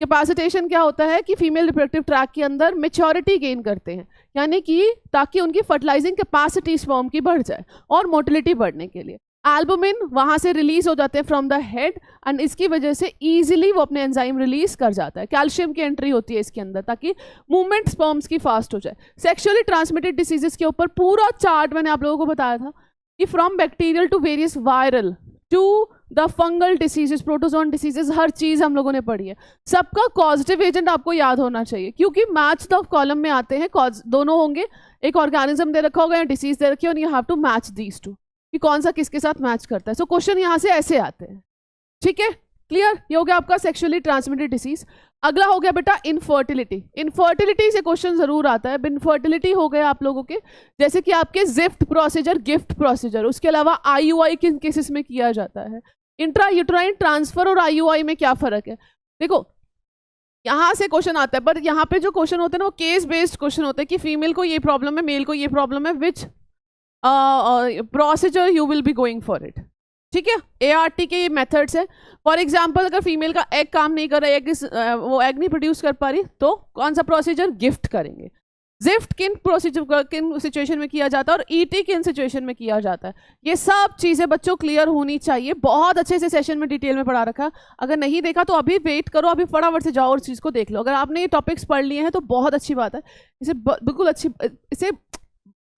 कैपेसिटेशन क्या होता है कि फीमेल रिप्रोडक्टिव ट्रैक के अंदर मेच्योरिटी गेन करते हैं, यानी कि ताकि उनकी फर्टिलाइजिंग कैपेसिटी स्पर्म की बढ़ जाए और मोटिलिटी बढ़ने के लिए। एल्बुमिन वहाँ से रिलीज हो जाते हैं फ्रॉम द हेड, एंड इसकी वजह से इजीली वो अपने एंजाइम रिलीज कर जाता है। कैल्शियम की एंट्री होती है इसके अंदर ताकि मूवमेंट स्पर्म्स की फास्ट हो जाए। सेक्सुअली ट्रांसमिटेड डिसीजेस के ऊपर पूरा चार्ट मैंने आप लोगों को बताया था कि from bacterial to various viral to the fungal diseases, protozoan diseases, हर चीज हम लोगों ने पढ़ी है। सबका कॉजेटिव एजेंट आपको याद होना चाहिए, क्योंकि मैच द कॉलम में आते हैं, दोनों होंगे, एक ऑर्गेनिज्म दे रखा होगा या डिसीज दे रखी है, और you have to match these two कि कौन सा किसके साथ मैच करता है। सो क्वेश्चन यहाँ से ऐसे आते हैं, ठीक है, क्लियर। ये हो गया आपका सेक्सुअली ट्रांसमिटेड डिसीज। अगला हो गया बेटा इनफर्टिलिटी। इनफर्टिलिटी से क्वेश्चन जरूर आता है। इनफर्टिलिटी हो गया आप लोगों के, जैसे कि आपके जिफ्ट प्रोसीजर, गिफ्ट प्रोसीजर, उसके अलावा आईयूआई किन केसेस में किया जाता है, इंट्रा यूटेराइन ट्रांसफर और आईयूआई में क्या फर्क है। देखो यहाँ से क्वेश्चन आता है, पर यहाँ पे जो क्वेश्चन होते हैं ना वो केस बेस्ड क्वेश्चन होते हैं कि फीमेल को ये प्रॉब्लम है, मेल को ये प्रॉब्लम है, which procedure you will be going for it, ठीक है। एआरटी के ये मेथड्स है। फॉर एग्जांपल अगर फीमेल का एग काम नहीं कर रहा है, वो एग नहीं प्रोड्यूस कर पा रही, तो कौन सा प्रोसीजर, गिफ्ट करेंगे। जिफ्ट किन प्रोसीजर, किन सिचुएशन में किया जाता है, और ईटी किन सिचुएशन में किया जाता है। ये सब चीज़ें बच्चों क्लियर होनी चाहिए। बहुत अच्छे से सेशन में डिटेल में पढ़ा रखा, अगर नहीं देखा तो अभी वेट करो, अभी फटाफट से जाओ और चीज़ को देख लो। अगर आपने ये टॉपिक्स पढ़ लिए हैं तो बहुत अच्छी बात है, इसे बिल्कुल अच्छी, इसे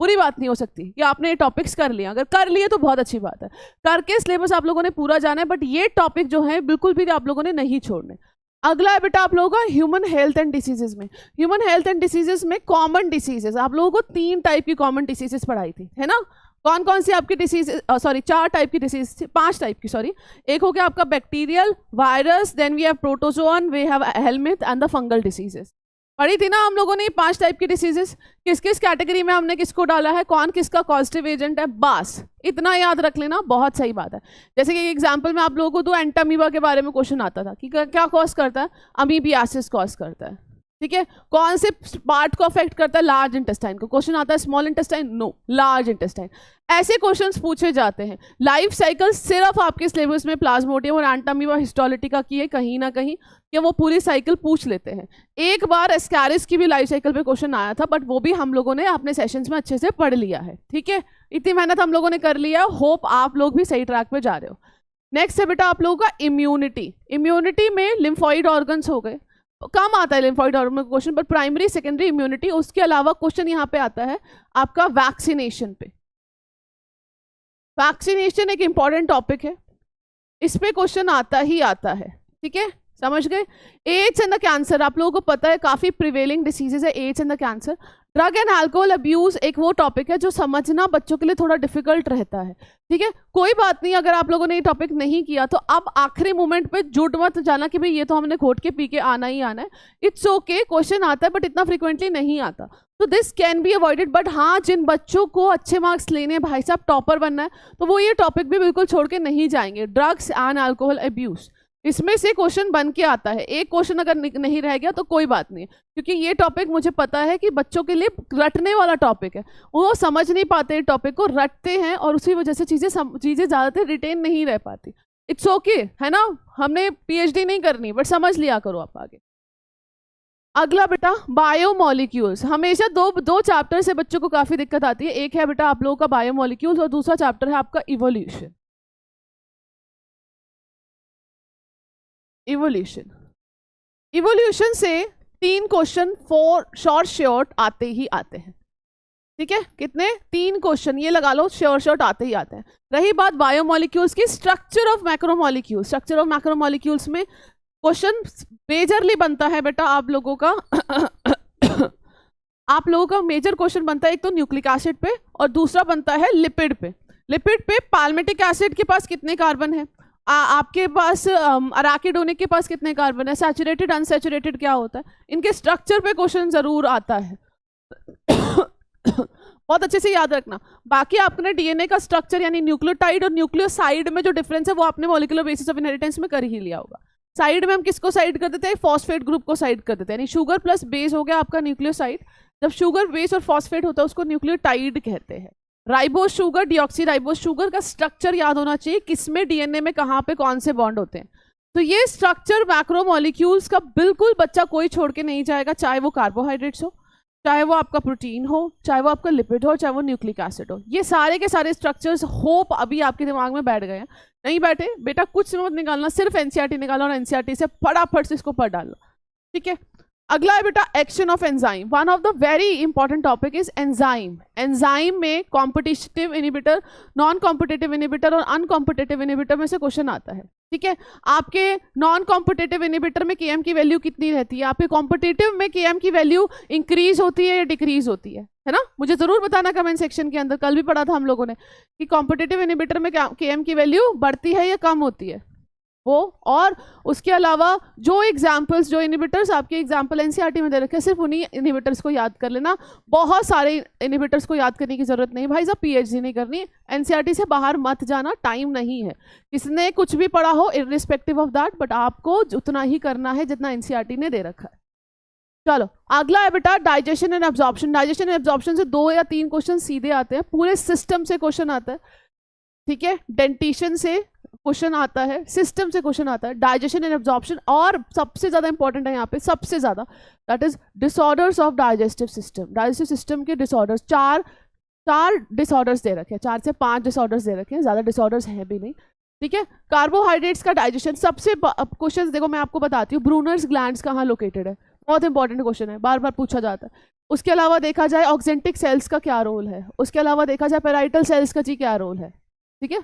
बुरी बात नहीं हो सकती कि आपने ये टॉपिक्स कर लिया। अगर कर लिए तो बहुत अच्छी बात है, करके सिलेबस आप लोगों ने पूरा जाना है, बट ये टॉपिक जो है बिल्कुल भी आप लोगों ने नहीं छोड़ने। अगला है बेटा आप लोगों का ह्यूमन हेल्थ एंड डिसीजेज में। ह्यूमन हेल्थ एंड डिसीजेज में कॉमन डिसीजेज, आप लोगों को 3 टाइप की कॉमन डिसीजेज पढ़ाई थी, है ना। कौन कौन सी आपकी डिसीज, सॉरी 4 टाइप की डिसीज थी, 5 टाइप की, सॉरी। एक हो गया आपका bacterial, virus, then we have protozoan, we have helminth and the fungal diseases. पढ़ी थी ना हम लोगों ने 5 टाइप की डिसीजेस, किस किस कैटेगरी में हमने किसको डाला है, कौन किसका कॉजेटिव एजेंट है, बस इतना याद रख लेना, बहुत सही बात है। जैसे कि एग्जांपल में आप लोगों को दो, एंटामीबा के बारे में क्वेश्चन आता था कि क्या कॉज करता है, अमीबियासिस कॉज करता है, ठीक है। कौन से पार्ट को अफेक्ट करता है, लार्ज इंटेस्टाइन को। क्वेश्चन आता है small intestine, no, large intestine. ऐसे क्वेश्चंस पूछे जाते हैं। लाइफ साइकिल सिर्फ आपके सिलेबस में प्लाज्मोडियम और एंटामीबा हिस्टोलिटिका की है कहीं ना कहीं, कि वो पूरी साइकिल पूछ लेते हैं। एक बार एस्कैरिस की भी लाइफ साइकिल पे क्वेश्चन आया था, बट वो भी हम लोगों ने अपने सेशंस में अच्छे से पढ़ लिया है, ठीक है। इतनी मेहनत हम लोगों ने कर लिया, होप आप लोग भी सही ट्रैक पे जा रहे हो। नेक्स्ट है बेटा आप लोगों का इम्यूनिटी। इम्यूनिटी में लिम्फॉइड ऑर्गन्स हो गए, कम आता है लिम्फॉइड ऑर्गन में question, but primary secondary immunity. उसके अलावा क्वेश्चन यहाँ पे आता है आपका वैक्सीनेशन पे। वैक्सीनेशन एक इंपॉर्टेंट टॉपिक है, इस पे क्वेश्चन आता ही आता है, ठीक है, समझ गए। एड्स एंड द कैंसर, आप लोगों को पता है काफी प्रिवेलिंग डिसीजेज है AIDS and the cancer. Drug and alcohol abuse एक वो टॉपिक है जो समझना बच्चों के लिए थोड़ा डिफिकल्ट रहता है, ठीक है। कोई बात नहीं, अगर आप लोगों ने ये टॉपिक नहीं किया तो अब आखिरी मोमेंट पे जुट मत जाना कि भाई ये तो हमने घोट के पी के आना ही आना है। इट्स ओके, क्वेश्चन आता है बट इतना फ्रिक्वेंटली नहीं आता, तो this can be avoided. But हाँ, जिन बच्चों को अच्छे मार्क्स लेने, भाई साहब टॉपर बनना है, तो वो ये टॉपिक भी बिल्कुल छोड़ के नहीं जाएंगे। ड्रग्स एंड अल्कोहल अब्यूज, इसमें से क्वेश्चन बन के आता है। एक क्वेश्चन अगर नहीं रह गया तो कोई बात नहीं, क्योंकि ये टॉपिक मुझे पता है कि बच्चों के लिए रटने वाला टॉपिक है। वो समझ नहीं पाते, टॉपिक को रटते हैं और उसी वजह से चीज़ें ज़्यादातर रिटेन नहीं रह पाती। इट्स ओके, है ना, हमने पीएचडी नहीं करनी, बट समझ लिया करो आप आगे। अगला बेटा बायोमोलिक्यूल्स। हमेशा दो चैप्टर से बच्चों को काफ़ी दिक्कत आती है। एक है बेटा आप लोगों का बायोमोलिक्यूल्स और दूसरा चैप्टर है आपका इवोल्यूशन। इवोल्यूशन से 3 क्वेश्चन फॉर शॉर्ट आते ही आते हैं, ठीक है। कितने? 3 क्वेश्चन, ये लगा लो, शॉर्ट आते ही आते हैं। रही बात बायोमोलिक्यूल्स की, structure of macromolecules. Structure of macromolecules में क्वेश्चन मेजरली बनता है बेटा आप लोगों का आप लोगों का मेजर क्वेश्चन बनता है एक तो न्यूक्लिक एसिड पे और दूसरा बनता है लिपिड पे। लिपिड पे पाल्मिटिक एसिड के पास कितने कार्बन है, आपके पास अराकिडोनिक के पास कितने कार्बन है, सैचुरेटेड अनसैचुरेटेड क्या होता है, इनके स्ट्रक्चर पे क्वेश्चन जरूर आता है बहुत अच्छे से याद रखना। बाकी आपने डीएनए का स्ट्रक्चर यानी न्यूक्लियोटाइड और न्यूक्लियोसाइड में जो डिफरेंस है वो आपने मॉलिक्यूलर बेसिस ऑफ इनहेरिटेंस में कर ही लिया होगा। साइड में हम किसको साइड कर देते हैं, फॉस्फेट ग्रुप को साइड कर देते हैं, यानी शुगर प्लस बेस हो गया आपका न्यूक्लियोसाइड। जब शुगर बेस और फॉस्फेट होता है उसको न्यूक्लियोटाइड कहते हैं। Ribose sugar, deoxy ribose sugar का स्ट्रक्चर याद होना चाहिए, किसमें डीएनए में कहाँ पे कौन से बॉन्ड होते हैं। तो ये स्ट्रक्चर मैक्रोमोलिक्यूल्स का बिल्कुल बच्चा कोई छोड़ के नहीं जाएगा, चाहे वो कार्बोहाइड्रेट्स हो, चाहे वो आपका प्रोटीन हो, चाहे वो आपका लिपिड हो, चाहे वो न्यूक्लिक एसिड हो। ये सारे के सारे स्ट्रक्चर्स होप अभी आपके दिमाग में बैठ गए हैं। नहीं बैठे बेटा कुछ मत निकालना, सिर्फ एनसीईआरटी निकालो और एनसीईआरटी से फटाफट से इसको पढ़ डालो, ठीक है। अगला है बेटा action of enzyme. One of the very important topic is enzyme. Enzyme में competitive inhibitor, non competitive inhibitor और अनकॉम्पिटिटिव इनिबिटर में से क्वेश्चन आता है, ठीक है। आपके नॉन कॉम्पिटिटिव इनिबिटर में केएम की वैल्यू कितनी रहती है, आपके कॉम्पिटिटिव में केएम की वैल्यू इंक्रीज होती है या डिक्रीज होती है ना, मुझे जरूर बताना कमेंट सेक्शन के अंदर। कल भी पढ़ा था हम लोगों ने कि कॉम्पिटिटिव इनिबिटर में केएम की वैल्यू बढ़ती है या कम होती है वो। और उसके अलावा जो एग्जाम्पल्स, जो इनिबिटर्स आपके एग्जाम्पल एनसीईआरटी में दे रखे हैं, सिर्फ उन्हीं इनिबिटर्स को याद कर लेना। बहुत सारे इनिबिटर्स को याद करने की जरूरत नहीं भाई साहब, पीएचडी नहीं करनी, एनसीईआरटी से बाहर मत जाना, टाइम नहीं है। किसने कुछ भी पढ़ा हो इररिस्पेक्टिव ऑफ दैट, बट आपको उतना ही करना है जितना एनसीईआरटी ने दे रखा है। चलो अगला है बेटा digestion and absorption. Digestion and absorption से 2 या 3 क्वेश्चन सीधे आते हैं, पूरे सिस्टम से क्वेश्चन आता है, ठीक है। डेंटिशन से क्वेश्चन आता है, सिस्टम से क्वेश्चन आता है, डाइजेशन एंड एब्जॉर्प्शन, और सबसे ज्यादा इंपॉर्टेंट है यहाँ पे, सबसे ज्यादा, that is disorders of digestive system. Digestive system के डिसऑर्डर्स, चार डिसऑर्डर्स दे रखे हैं, 4 से 5 डिसऑर्डर्स दे रखे हैं, ज्यादा डिसऑर्डर्स हैं भी नहीं, ठीक है। कार्बोहाइड्रेट्स का डाइजेशन, सबसे क्वेश्चन देखो मैं आपको बताती हूँ, ब्रूनर्स ग्लैंड्स कहाँ लोकेटेड है, बहुत इंपॉर्टेंट क्वेश्चन है, बार बार पूछा जाता है। उसके अलावा देखा जाए ऑक्जेंटिक सेल्स का क्या रोल है, उसके अलावा देखा जाए पेराइटल सेल्स का जी क्या रोल है, ठीक है,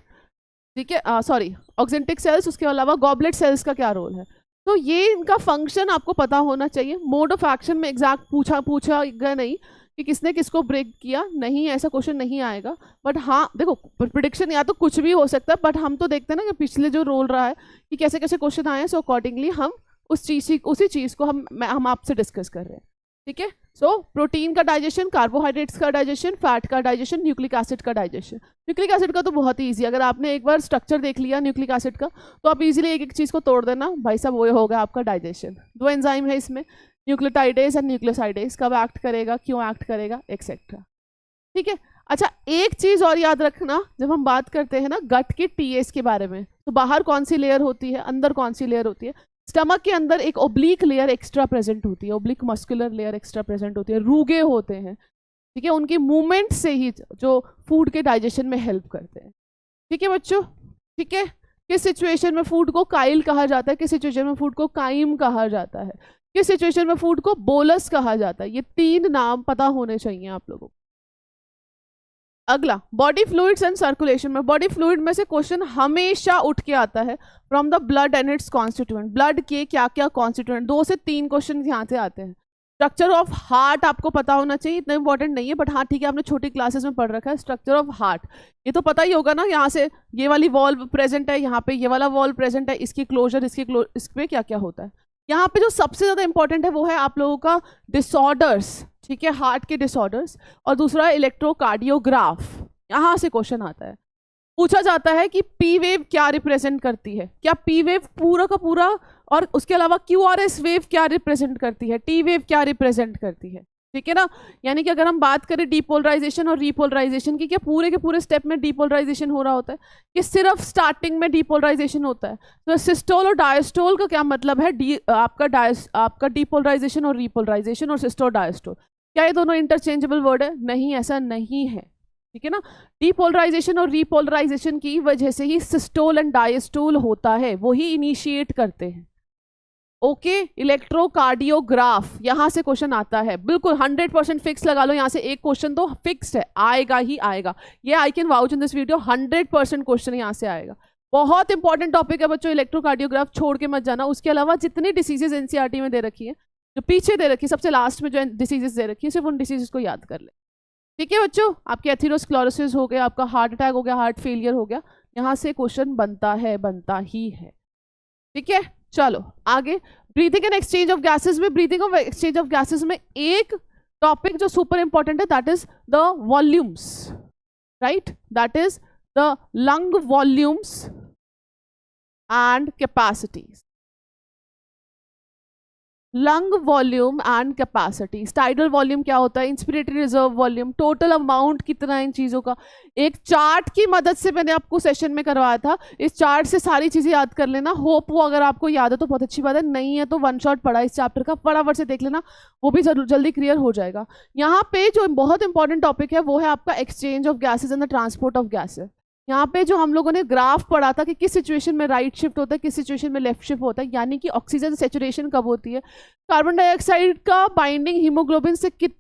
ठीक है, सॉरी ऑक्जेंटिक सेल्स, उसके अलावा गॉबलेट सेल्स का क्या रोल है, तो ये इनका फंक्शन आपको पता होना चाहिए। मोड ऑफ एक्शन में एग्जैक्ट पूछा गया नहीं कि किसने किसको ब्रेक किया, नहीं, ऐसा क्वेश्चन नहीं आएगा। बट हाँ देखो, प्रिडिक्शन या तो कुछ भी हो सकता है, बट हम तो देखते हैं ना कि पिछले जो रोल रहा है कि कैसे कैसे क्वेश्चन आए हैं, सो अकॉर्डिंगली हम उसी चीज़ को हम आपसे डिस्कस कर रहे हैं, ठीक है। सो प्रोटीन का डाइजेशन, कार्बोहाइड्रेट्स का डाइजेशन, फैट का डाइजेशन, न्यूक्लिक एसिड का डाइजेशन। न्यूक्लिक एसिड का तो बहुत ही ईजी, अगर आपने एक बार स्ट्रक्चर देख लिया न्यूक्लिक एसिड का तो आप इजीली एक एक चीज़ को तोड़ देना, भाई साहब वो हो गया आपका डाइजेशन। 2 एंजाइम है इसमें, न्यूक्लियोटाइडेज एंड न्यूक्लियोसाइडेज, कब एक्ट करेगा, क्यों एक्ट करेगा, एक्सेट्रा, ठीक है। अच्छा, एक चीज़ और याद रखना, जब हम बात करते हैं ना गट के टीएस के बारे में, तो बाहर कौन सी लेयर होती है, अंदर कौन सी लेयर होती है। स्टमक के अंदर एक ओब्लिक लेयर एक्स्ट्रा प्रेजेंट होती है, oblique muscular layer extra present होती है, रूगे होते हैं, ठीक है। उनकी मूवमेंट से ही जो फूड के डाइजेशन में हेल्प करते हैं, ठीक है बच्चों, ठीक है। किस सिचुएशन में फूड को काइल कहा जाता है, किस सिचुएशन में फूड को काइम कहा जाता है, किस सिचुएशन में फूड को बोलस कहा जाता है, ये 3 नाम पता होने चाहिए आप लोगों को। अगला, बॉडी फ्लूइड्स एंड सर्कुलेशन में, बॉडी फ्लूइड में से क्वेश्चन हमेशा उठ के आता है from the blood and it's constituent, blood के क्या क्या कॉन्स्टिट्यूएंट, 2 से 3 क्वेश्चन यहाँ से आते हैं। स्ट्रक्चर ऑफ हार्ट आपको पता होना चाहिए, इतना इंपॉर्टेंट नहीं है, बट हाँ ठीक है, आपने छोटी क्लासेस में पढ़ रखा है। स्ट्रक्चर ऑफ हार्ट ये तो पता ही होगा ना, यहाँ से ये वाली वॉल्व प्रेजेंट है, यहाँ पे ये वाला वॉल्व प्रेजेंट है, इसकी क्लोजर इस पे क्या क्या होता है। यहाँ पे जो सबसे ज़्यादा इंपॉर्टेंट है वो है आप लोगों का डिसऑर्डर्स, ठीक है, हार्ट के डिसऑर्डर्स, और दूसरा इलेक्ट्रोकार्डियोग्राफ। यहाँ से क्वेश्चन आता है, पूछा जाता है कि पी वेव क्या रिप्रेजेंट करती है, क्या पी वेव पूरा का पूरा, और उसके अलावा क्यूआरएस वेव क्या रिप्रेजेंट करती है, टी वेव क्या रिप्रेजेंट करती है, ठीक है ना। यानी कि अगर हम बात करें डीपोलराइजेशन और रीपोलराइजेशन की, क्या पूरे के पूरे स्टेप में डीपोलराइजेशन हो रहा होता है कि सिर्फ स्टार्टिंग में डीपोलराइजेशन होता है। तो सिस्टोल और डायस्टोल का क्या मतलब है, आपका डीपोलराइजेशन और रीपोलराइजेशन, और सिस्टोल डायस्टोल, क्या ये दोनों इंटरचेंजेबल वर्ड है? नहीं, ऐसा नहीं है, ठीक है ना। डीपोलराइजेशन और रीपोलराइजेशन की वजह से ही सिस्टोल एंड डायस्टोल होता है, वो ही इनिशिएट करते हैं। ओके, इलेक्ट्रोकार्डियोग्राफ, यहां से क्वेश्चन आता है, बिल्कुल 100% फिक्स लगा लो, यहां से एक क्वेश्चन तो फिक्स है, आएगा ही आएगा, ये I can vouch in this video, 100% question यहां से आएगा। बहुत इंपॉर्टेंट टॉपिक है बच्चों, इलेक्ट्रोकार्डियोग्राफ छोड़ के मत जाना। उसके अलावा जितनी डिसीजेज एनसीईआरटी में दे रखी है, जो पीछे दे रखी है, सबसे लास्ट में जो डिसीजेज दे रखी है, सिर्फ उन डिसीजेज को याद कर ले, ठीक है बच्चों। आपके एथेरोस्क्लेरोसिस हो गया, आपका हार्ट अटैक हो गया, हार्ट फेलियर हो गया, यहाँ से क्वेश्चन बनता ही है, ठीक है। चलो आगे, breathing and exchange of gases में, breathing of exchange of gases में एक टॉपिक जो सुपर इंपॉर्टेंट है, that is the volumes, right, that is the lung volumes and capacities. Lung volume and capacity, tidal volume क्या होता है, inspiratory reserve volume, total amount कितना है इन चीज़ों का। एक चार्ट की मदद से मैंने आपको सेशन में करवाया था, इस चार्ट से सारी चीज़ें याद कर लेना। होप वो अगर आपको याद है तो बहुत अच्छी बात है, नहीं है तो 1 शॉट पढ़ा इस चैप्टर का, फटाफट से देख लेना, वो भी जल्दी क्लियर हो जाएगा। यहाँ पे जो बहुत इंपॉर्टेंट टॉपिक है वो है आपका exchange of gases and the transport of gases. यहाँ पे जो हम लोगों ने ग्राफ पढ़ा था कि किस सिचुएशन में राइट शिफ्ट होता है, किस सिचुएशन में लेफ्ट शिफ्ट होता है, यानी कि ऑक्सीजन सैचुरेशन कब होती है, कार्बन डाइऑक्साइड का बाइंडिंग हीमोग्लोबिन से किस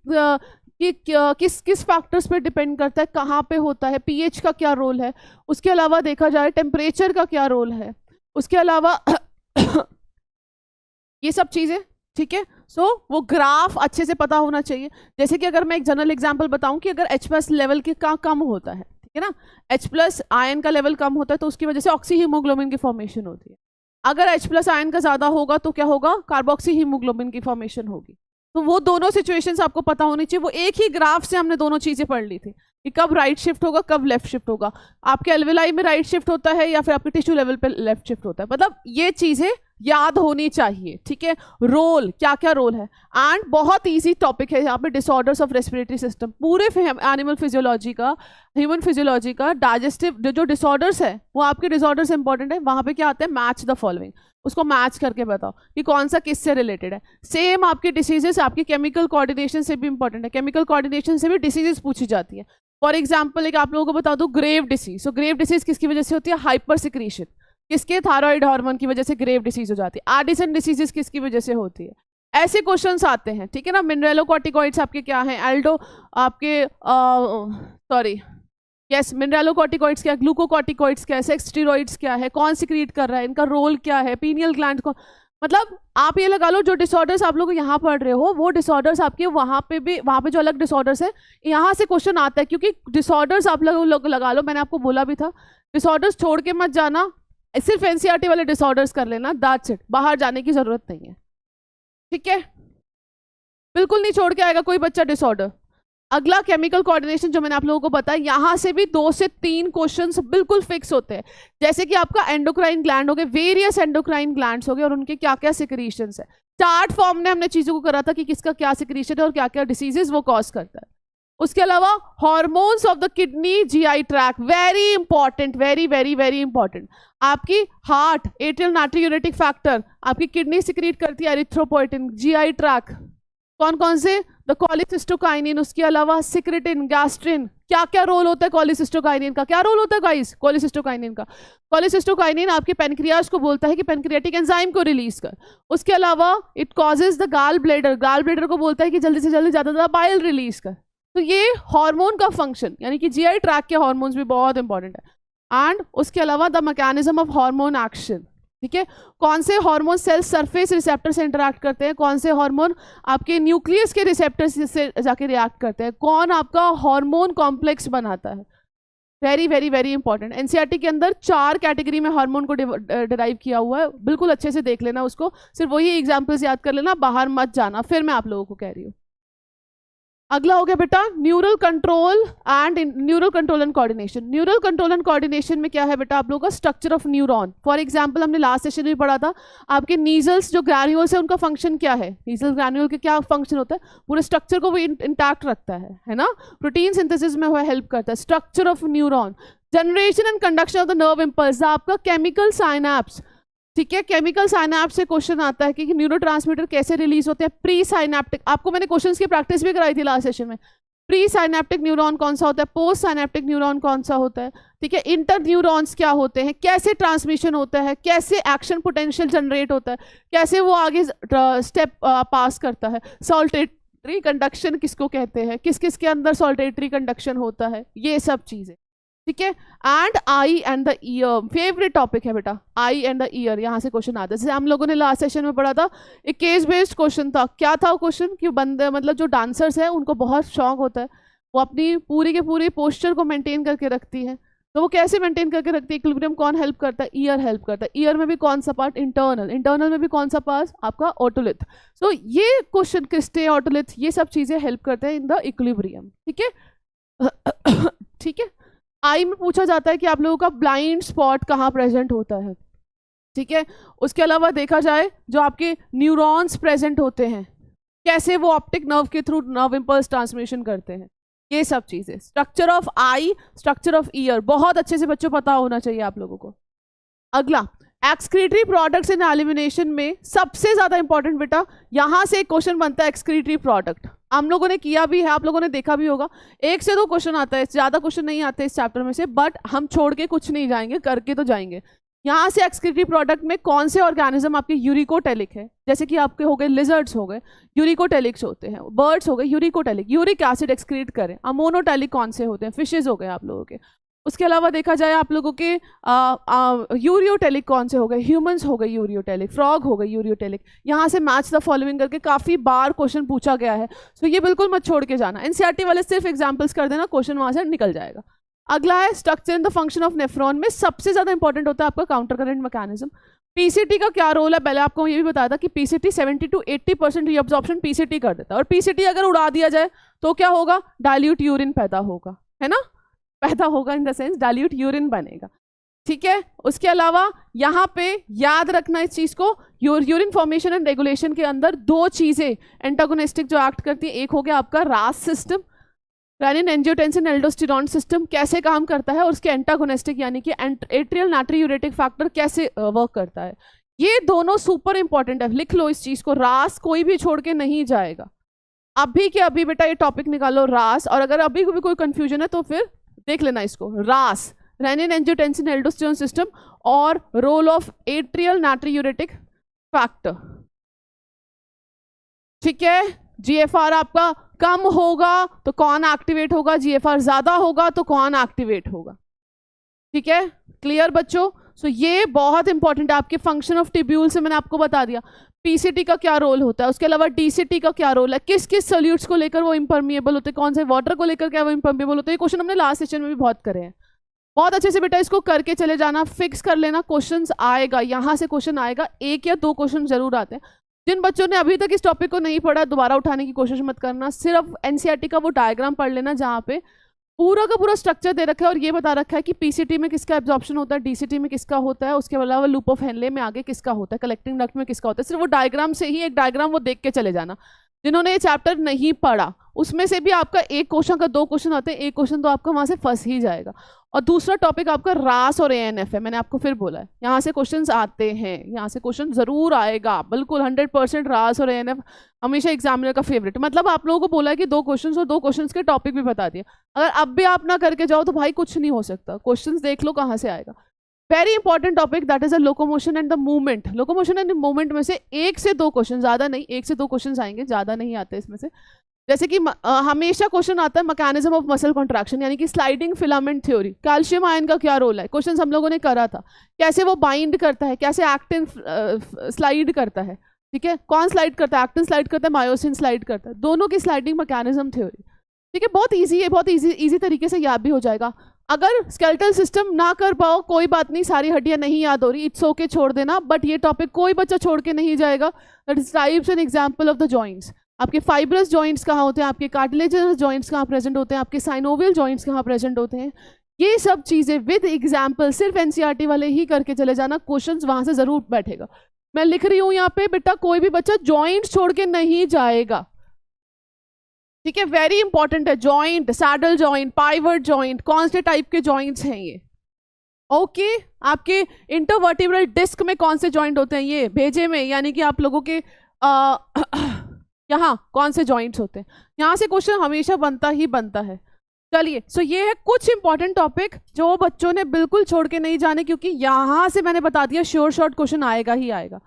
फैक्टर्स पे डिपेंड करता है, कहाँ पे होता है, पीएच का क्या रोल है, उसके अलावा देखा जाए टेम्परेचर का क्या रोल है, उसके अलावा ये सब चीज़ें, ठीक है। सो वो ग्राफ अच्छे से पता होना चाहिए। जैसे कि अगर मैं एक जनरल एग्जांपल बताऊं कि अगर H+ लेवल के का कम होता है, ठीक है ना, H+ आयन का लेवल कम होता है तो उसकी वजह से ऑक्सी हीमोग्लोबिन की फॉर्मेशन होती है। अगर H+ आयन का ज़्यादा होगा तो क्या होगा, कार्बोक्सी हीमोग्लोबिन की फॉर्मेशन होगी। तो वो दोनों सिचुएशंस आपको पता होनी चाहिए। वो एक ही ग्राफ से हमने दोनों चीज़ें पढ़ ली थी कि कब राइट शिफ्ट होगा, कब लेफ्ट शिफ्ट होगा। आपके एल्वेलाई में राइट शिफ्ट होता है या फिर आपके टिश्यू लेवल पे लेफ्ट शिफ्ट होता है, मतलब ये चीज़ें याद होनी चाहिए, ठीक है। रोल, क्या क्या रोल है, एंड बहुत इजी टॉपिक है यहाँ पे, डिसऑर्डर्स ऑफ रेस्पिरेटरी सिस्टम, पूरे एनिमल फिजियोलॉजी का, ह्यूमन फिजियोलॉजी का, डाइजेस्टिव जो डिसऑर्डर्स है वो आपके डिसऑर्डर्स इंपॉर्टेंट है। वहाँ पे क्या आता है, मैच द फॉलोइंग, उसको मैच करके बताओ कि कौन सा किससे रिलेटेड है। सेम आपकी डिसीजेस आपकी केमिकल कोऑर्डिनेशन से भी इंपॉर्टेंट है, केमिकल कोऑर्डिनेशन से भी डिसीजेस पूछी जाती है। फॉर एग्जाम्पल एक आप लोगों को बता दूं, ग्रेव डिसीज। सो ग्रेव डिसीज किसकी वजह से होती है, हाइपर सिक्रीशन, किसके, थायराइड हार्मोन की वजह से ग्रेव डिसीज हो जाती है। एडिसन डिसीजेस किसकी वजह से होती है, ऐसे क्वेश्चंस आते हैं, ठीक है ना। मिनरलोकॉर्टिकॉइड्स आपके क्या हैं, एल्डो आपके मिनरलोकॉर्टिकॉइड्स क्या है, ग्लूकोकॉर्टिकॉइड्स क्या है, सेक्स स्टेरॉइड्स क्या है, कौन सिक्रीट कर रहा है, इनका रोल क्या है, पीनियल ग्लैंड को, मतलब आप ये लगा लो जो डिसऑर्डर्स आप लोग यहाँ पढ़ रहे हो वो डिसऑर्डर्स आपके वहाँ पे जो अलग डिसऑर्डर्स है यहाँ से क्वेश्चन आता है, क्योंकि डिसऑर्डर्स आप लोग लगा लो, मैंने आपको बोला भी था डिसऑर्डर्स छोड़ के मत जाना, सिर्फ एनसीईआरटी वाले डिसऑर्डर्स कर लेना, दैट्स इट, बाहर जाने की जरूरत नहीं है, ठीक है। बिल्कुल नहीं छोड़ के आएगा कोई बच्चा डिसऑर्डर। अगला केमिकल कोऑर्डिनेशन जो मैंने आप लोगों को बताया, यहाँ से भी 2 से 3 क्वेश्चंस बिल्कुल फिक्स होते हैं, जैसे कि आपका एंडोक्राइन ग्लैंड हो गए, वेरियस एंडोक्राइन ग्लैंड्स हो गए और उनके क्या क्या सिक्रीशंस है। चार्ट फॉर्म में हमने चीजों को करा था कि किसका क्या सिक्रीशन है और क्या क्या डिसीजेस वो कॉज करता है। उसके अलावा hormones of the kidney GI tract, very important, very very very important. आपकी हार्ट एट्रियल नाट्रियूरेटिक फैक्टर, आपकी किडनी सिक्रीट करती है एरिथ्रोपोइटिन, जीआई ट्रैक कौन कौन से, द कोलिसिस्टोकाइनिन, उसके अलावा सिक्रेटिन, गैस्ट्रिन, क्या क्या रोल होता है कोलिसिस्टोकाइनिन का, क्या रोल होता है गाइस कोलिसिस्टोकाइनिन का। कोलिसिस्टोकाइनिन आपके पेनक्रियाज को बोलता है कि पेनक्रियाटिक एंजाइम को रिलीज कर। उसके अलावा it causes the gall bladder को बोलता है कि जल्दी से जल्दी ज़्यादा बाइल रिलीज कर। तो ये हार्मोन का फंक्शन, यानी कि जीआई ट्रैक के हार्मोन्स भी बहुत इंपॉर्टेंट है। एंड उसके अलावा the mechanism of hormone action, ठीक है, कौन से हार्मोन सेल सरफेस रिसेप्टर से इंटरैक्ट करते हैं, कौन से हार्मोन आपके न्यूक्लियस के रिसेप्टर से जाके रिएक्ट करते हैं, कौन आपका हार्मोन कॉम्प्लेक्स बनाता है, very very very important. NCERT के अंदर 4 कैटेगरी में हार्मोन को डिराइव किया हुआ है, बिल्कुल अच्छे से देख लेना उसको, सिर्फ वही एग्जाम्पल्स याद कर लेना, बाहर मत जाना, फिर मैं आप लोगों को कह रही हूँ। अगला हो गया बेटा neural control and coordination. Neural control and coordination में क्या है बेटा आप लोगों का, structure of neuron. For example हमने लास्ट सेशन में पढ़ा था आपके नीजल्स जो ग्रैन्यूल्स है उनका फंक्शन क्या है, नीजल ग्रैन्यूल के क्या फंक्शन होता है, पूरे स्ट्रक्चर को वो इंटैक्ट रखता है ना, प्रोटीन सिंथेसिस में वो हेल्प करता है। Structure of neuron, generation and conduction of the nerve impulse, आपका केमिकल साइनैप्स, ठीक है, केमिकल साइनैप्स से क्वेश्चन आता है कि न्यूरोट्रांसमीटर कैसे रिलीज होते हैं। प्री साइनैप्टिक, आपको मैंने क्वेश्चंस की प्रैक्टिस भी कराई थी लास्ट सेशन में। प्री साइनैप्टिक न्यूरॉन कौन सा होता है, पोस्ट साइनैप्टिक न्यूरॉन कौन सा होता है, ठीक है, इंटर न्यूरॉन्स क्या होते हैं, कैसे ट्रांसमिशन होता है, कैसे एक्शन पोटेंशियल जनरेट होता है, कैसे वो आगे स्टेप पास करता है, सॉल्टेटरी कंडक्शन किसको कहते हैं, किस किस के अंदर सॉल्टेटरी कंडक्शन होता है, ये सब चीजें, ठीक है। And I and the year, favourite topic है बेटा, आई एंड द ईयर, यहाँ से क्वेश्चन आता है। जैसे हम लोगों ने लास्ट सेशन में पढ़ा था, एक केस बेस्ड क्वेश्चन था। क्या था वो क्वेश्चन कि बंदे मतलब जो डांसर्स हैं उनको बहुत शौक होता है, वो अपनी पूरी के पूरी पोस्चर को मेंटेन करके रखती है, तो वो कैसे मेंटेन करके रखती है, इक्विलिब्रियम कौन हेल्प करता है, ईयर हेल्प करता है। ईयर में भी कौन सा पार्ट, इंटरनल में भी कौन सा पार्ट आपका ओटोलिथ। सो ये क्वेश्चन क्रिस्टे ओटोलिथ ये सब चीजें हेल्प करते हैं इन द इक्विलिब्रियम, ठीक है ठीक है। आई में पूछा जाता है कि आप लोगों का ब्लाइंड स्पॉट कहाँ प्रेजेंट होता है, ठीक है। उसके अलावा देखा जाए जो आपके न्यूरॉन्स प्रेजेंट होते हैं, कैसे वो ऑप्टिक नर्व के थ्रू नर्व इम्पल्स ट्रांसमिशन करते हैं, ये सब चीजें। Structure of I, structure of year, बहुत अच्छे से बच्चों पता होना चाहिए आप लोगों को। अगला एक्सक्रीटरी प्रोडक्ट्स इन एलिमिनेशन में सबसे ज्यादा इंपॉर्टेंट बेटा, यहां से एक क्वेश्चन बनता है एक्सक्रीटरी प्रोडक्ट। हम लोगों ने किया भी है, आप लोगों ने देखा भी होगा, 1 से 2 क्वेश्चन आता है, ज्यादा क्वेश्चन नहीं आते इस चैप्टर में से, बट हम छोड़ के कुछ नहीं जाएंगे, करके तो जाएंगे। यहाँ से एक्सक्रीटरी प्रोडक्ट में कौन से ऑर्गेनिज्म आपके यूरिकोटेलिक है, जैसे कि आपके हो गए लिजर्ड्स हो गए यूरिकोटेलिक्स होते हैं, बर्ड्स हो गए यूरिकोटेलिक, यूरिक एसिड एक्सक्रीट करें। अमोनोटेलिक कौन से होते हैं, फिशेज हो गए आप लोगों के। उसके अलावा देखा जाए आप लोगों के यूरियोटेलिक कौन से हो गए, ह्यूमंस हो गए यूरियोटेलिक, फ्रॉग हो गए यूरियोटेलिक। यहाँ से मैच द फॉलोइंग करके काफ़ी बार क्वेश्चन पूछा गया है, तो ये बिल्कुल मत छोड़ के जाना। एनसीईआरटी वाले सिर्फ एग्जाम्पल्स कर देना, क्वेश्चन वहाँ से निकल जाएगा। अगला है structure and the function of nephron में सबसे ज़्यादा इंपॉर्टेंट होता है आपका काउंटर करंट मैकेनिज्म। पीसीटी का क्या रोल है, पहले आपको ये भी बताया था कि पीसीटी 70 to 80% रीअब्जॉर्प्शन पीसीटी कर देता है, और पीसीटी अगर उड़ा दिया जाए तो क्या होगा, डाइल्यूट यूरिन पैदा होगा, है ना, पैदा होगा in the sense dilute urine बनेगा, ठीक है। उसके अलावा यहाँ पे याद रखना इस चीज को, यूरिन फॉर्मेशन एंड रेगुलेशन के अंदर 2 चीजें एंटागोनिस्टिक जो एक्ट करती है, एक हो गया आपका रास system, renin angiotensin aldosterone system कैसे काम करता है, और उसके एंटागोनिस्टिक यानी कि एट्रियल नाट्रियूरेटिक फैक्टर कैसे वर्क करता है। ये दोनों सुपर इंपॉर्टेंट है, लिख लो इस चीज को, रास कोई भी छोड़ के नहीं जाएगा। अभी के अभी बेटा ये टॉपिक निकालो रास, और अगर अभी भी कोई कंफ्यूजन है तो फिर देख लेना इसको, रास रेनिन एंजियोटेंसिन एल्डोस्टेरॉन सिस्टम और रोल ऑफ एट्रियल नाट्रियूरेटिक फैक्टर, ठीक है। जीएफआर आपका कम होगा तो कौन एक्टिवेट होगा, जीएफआर ज्यादा होगा तो कौन एक्टिवेट होगा, ठीक है, क्लियर बच्चों। सो ये बहुत इंपॉर्टेंट है। आपके फंक्शन ऑफ टिब्यूल से मैंने आपको बता दिया, पीसीटी का क्या रोल होता है, उसके अलावा डीसीटी का क्या रोल है, किस किस सोल्यूट्स को लेकर वो इम्परमिएबल होते हैं, कौन से वाटर को लेकर क्या वो इम्परमिएबल होते हैं। ये क्वेश्चन हमने लास्ट सेशन में भी बहुत करे हैं। बहुत अच्छे से बेटा इसको करके चले जाना, फिक्स कर लेना, क्वेश्चंस आएगा, यहाँ से क्वेश्चन आएगा, 1 या 2 क्वेश्चन जरूर आते हैं। जिन बच्चों ने अभी तक इस टॉपिक को नहीं पढ़ा, दोबारा उठाने की कोशिश मत करना, सिर्फ एनसीईआरटी का वो डायग्राम पढ़ लेना जहाँ पे पूरा का पूरा स्ट्रक्चर दे रखा है और ये बता रखा है कि पीसीटी में किसका एब्जॉर्प्शन होता है, डीसीटी में किसका होता है, उसके अलावा लूप ऑफ हेनले में आगे किसका होता है, कलेक्टिंग डक्ट में किसका होता है। सिर्फ वो डायग्राम से ही, एक डायग्राम वो देख के चले जाना। जिन्होंने ये चैप्टर नहीं पढ़ा उसमें से भी आपका 1 क्वेश्चन का 2 क्वेश्चन आते हैं, 1 क्वेश्चन तो आपका वहां से फंस ही जाएगा। और दूसरा टॉपिक आपका रास और एएनएफ है, मैंने आपको फिर बोला है यहाँ से क्वेश्चंस आते हैं, यहाँ से क्वेश्चन जरूर आएगा, बिल्कुल 100% रास और एएनएफ हमेशा एग्जामिनर का फेवरेट। मतलब आप लोगों को बोला है कि 2 क्वेश्चन और 2 क्वेश्चन के टॉपिक भी बता दिए, अगर अब भी आप ना करके जाओ तो भाई कुछ नहीं हो सकता। क्वेश्चन देख लो कहाँ से आएगा। Very important topic that is a locomotion and the movement. Locomotion and movement में से 1 से 2 क्वेश्चन, ज्यादा नहीं, 1 से 2 क्वेश्चन आएंगे, ज्यादा नहीं आते इसमें से। जैसे कि हमेशा क्वेश्चन आता है मैकेनिज्म ऑफ मसल कॉन्ट्रैक्शन, यानी कि sliding filament theory, calcium ion का क्या रोल है, क्वेश्चन हम लोगों ने करा था, कैसे वो बाइंड करता है, कैसे एक्टिन स्लाइड करता है, ठीक है, कौन स्लाइड करता है, एक्टिन स्लाइड करता है, मायोसिन स्लाइड करता है, दोनों की स्लाइडिंग मैकेनिज्म थ्योरी, ठीक है। बहुत ईजी है, बहुत ईजी तरीके से याद भी हो जाएगा। अगर स्केलेटल सिस्टम ना कर पाओ कोई बात नहीं, सारी हड्डियां नहीं याद हो रही, इट्स ओके, छोड़ देना, बट ये टॉपिक कोई बच्चा छोड़ के नहीं जाएगा। That is types and example of the joints. आपके फाइब्रस जॉइंट्स कहाँ होते हैं, आपके कार्टिलेजनस जॉइंट्स कहाँ प्रेजेंट होते हैं, आपके साइनोवियल जॉइंट्स कहाँ प्रेजेंट होते हैं, ये सब चीजें विद एग्जाम्पल सिर्फ एनसीईआरटी वाले ही करके चले जाना, क्वेश्चंस वहां से जरूर बैठेगा। मैं लिख रही हूँ यहाँ पे बेटा, कोई भी बच्चा जॉइंट्स छोड़ के नहीं जाएगा, ठीक है। वेरी इंपॉर्टेंट है joint, saddle joint, pivot joint, कौन से टाइप के जॉइंट्स हैं ये, ओके। आपके इंटरवर्टिब्रल डिस्क में कौन से जॉइंट होते हैं, ये भेजे में, यानी कि आप लोगों के यहाँ कौन से जॉइंट्स होते हैं, यहाँ से क्वेश्चन हमेशा बनता ही बनता है। चलिए, सो ये है कुछ इंपॉर्टेंट टॉपिक जो बच्चों ने बिल्कुल छोड़ के नहीं जाने, क्योंकि यहाँ से मैंने बता दिया श्योर शॉर्ट क्वेश्चन आएगा ही आएगा।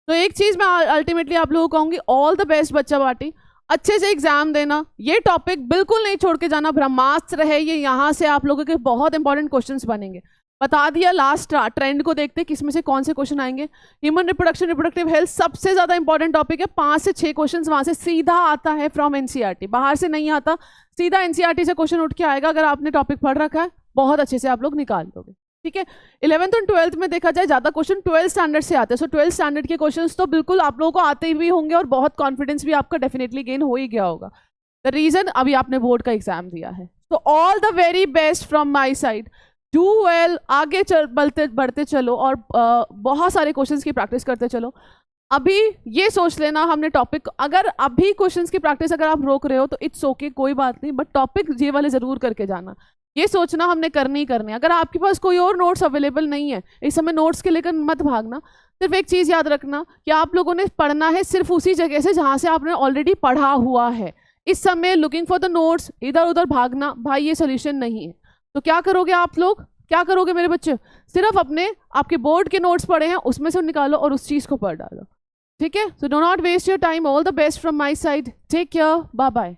तो एक चीज मैं अल्टीमेटली आप लोगों को कहूंगी, ऑल द बेस्ट बच्चा पार्टी, अच्छे से एग्जाम देना, ये टॉपिक बिल्कुल नहीं छोड़ के जाना, ब्रह्मास्त्र है ये, यहाँ से आप लोगों के बहुत इंपॉर्टेंट क्वेश्चंस बनेंगे। बता दिया लास्ट ट्रेंड को देखते किसमें से कौन से क्वेश्चन आएंगे। ह्यूमन रिप्रोडक्शन, रिप्रोडक्टिव हेल्थ सबसे ज्यादा इंपॉर्टेंट टॉपिक है, 5 से 6 क्वेश्चन वहां से सीधा आता है फ्रॉम एनसीईआरटी, बाहर से नहीं आता, सीधा एनसीईआरटी से क्वेश्चन उठ के आएगा। अगर आपने टॉपिक पढ़ रखा है बहुत अच्छे से आप लोग निकाल दोगे, ठीक है। 11th और 12th में देखा जाए ज्यादा क्वेश्चन 12th स्टैंडर्ड से आते हैं, सो 12th स्टैंडर्ड के क्वेश्चंस तो बिल्कुल आप लोगों को आते भी होंगे और बहुत कॉन्फिडेंस भी आपका डेफिनेटली गेन हो ही गया होगा। द रीजन, अभी आपने बोर्ड का एग्जाम दिया है। तो all the very best from my side, do well, आगे बढ़ते चलो और बहुत सारे क्वेश्चंस की प्रैक्टिस करते चलो। अभी ये सोच लेना हमने टॉपिक, अगर अभी क्वेश्चंस की प्रैक्टिस अगर आप रोक रहे हो तो इट्स ओके, कोई बात नहीं, बट टॉपिक ये वाले जरूर करके जाना, ये सोचना हमने करनी ही करनी। अगर आपके पास कोई और नोट्स अवेलेबल नहीं है इस समय, नोट्स के लेकर मत भागना। सिर्फ एक चीज़ याद रखना कि आप लोगों ने पढ़ना है सिर्फ उसी जगह से जहाँ से आपने ऑलरेडी पढ़ा हुआ है। इस समय लुकिंग फॉर द नोट्स, इधर उधर भागना, भाई ये सोल्यूशन नहीं है। तो क्या करोगे आप लोग, क्या करोगे मेरे बच्चे, सिर्फ अपने आपके बोर्ड के नोट्स पढ़े हैं उसमें से निकालो और उस चीज़ को पढ़ डालो, ठीक है। So do not waste your time, all the best from my side, take care, bye bye.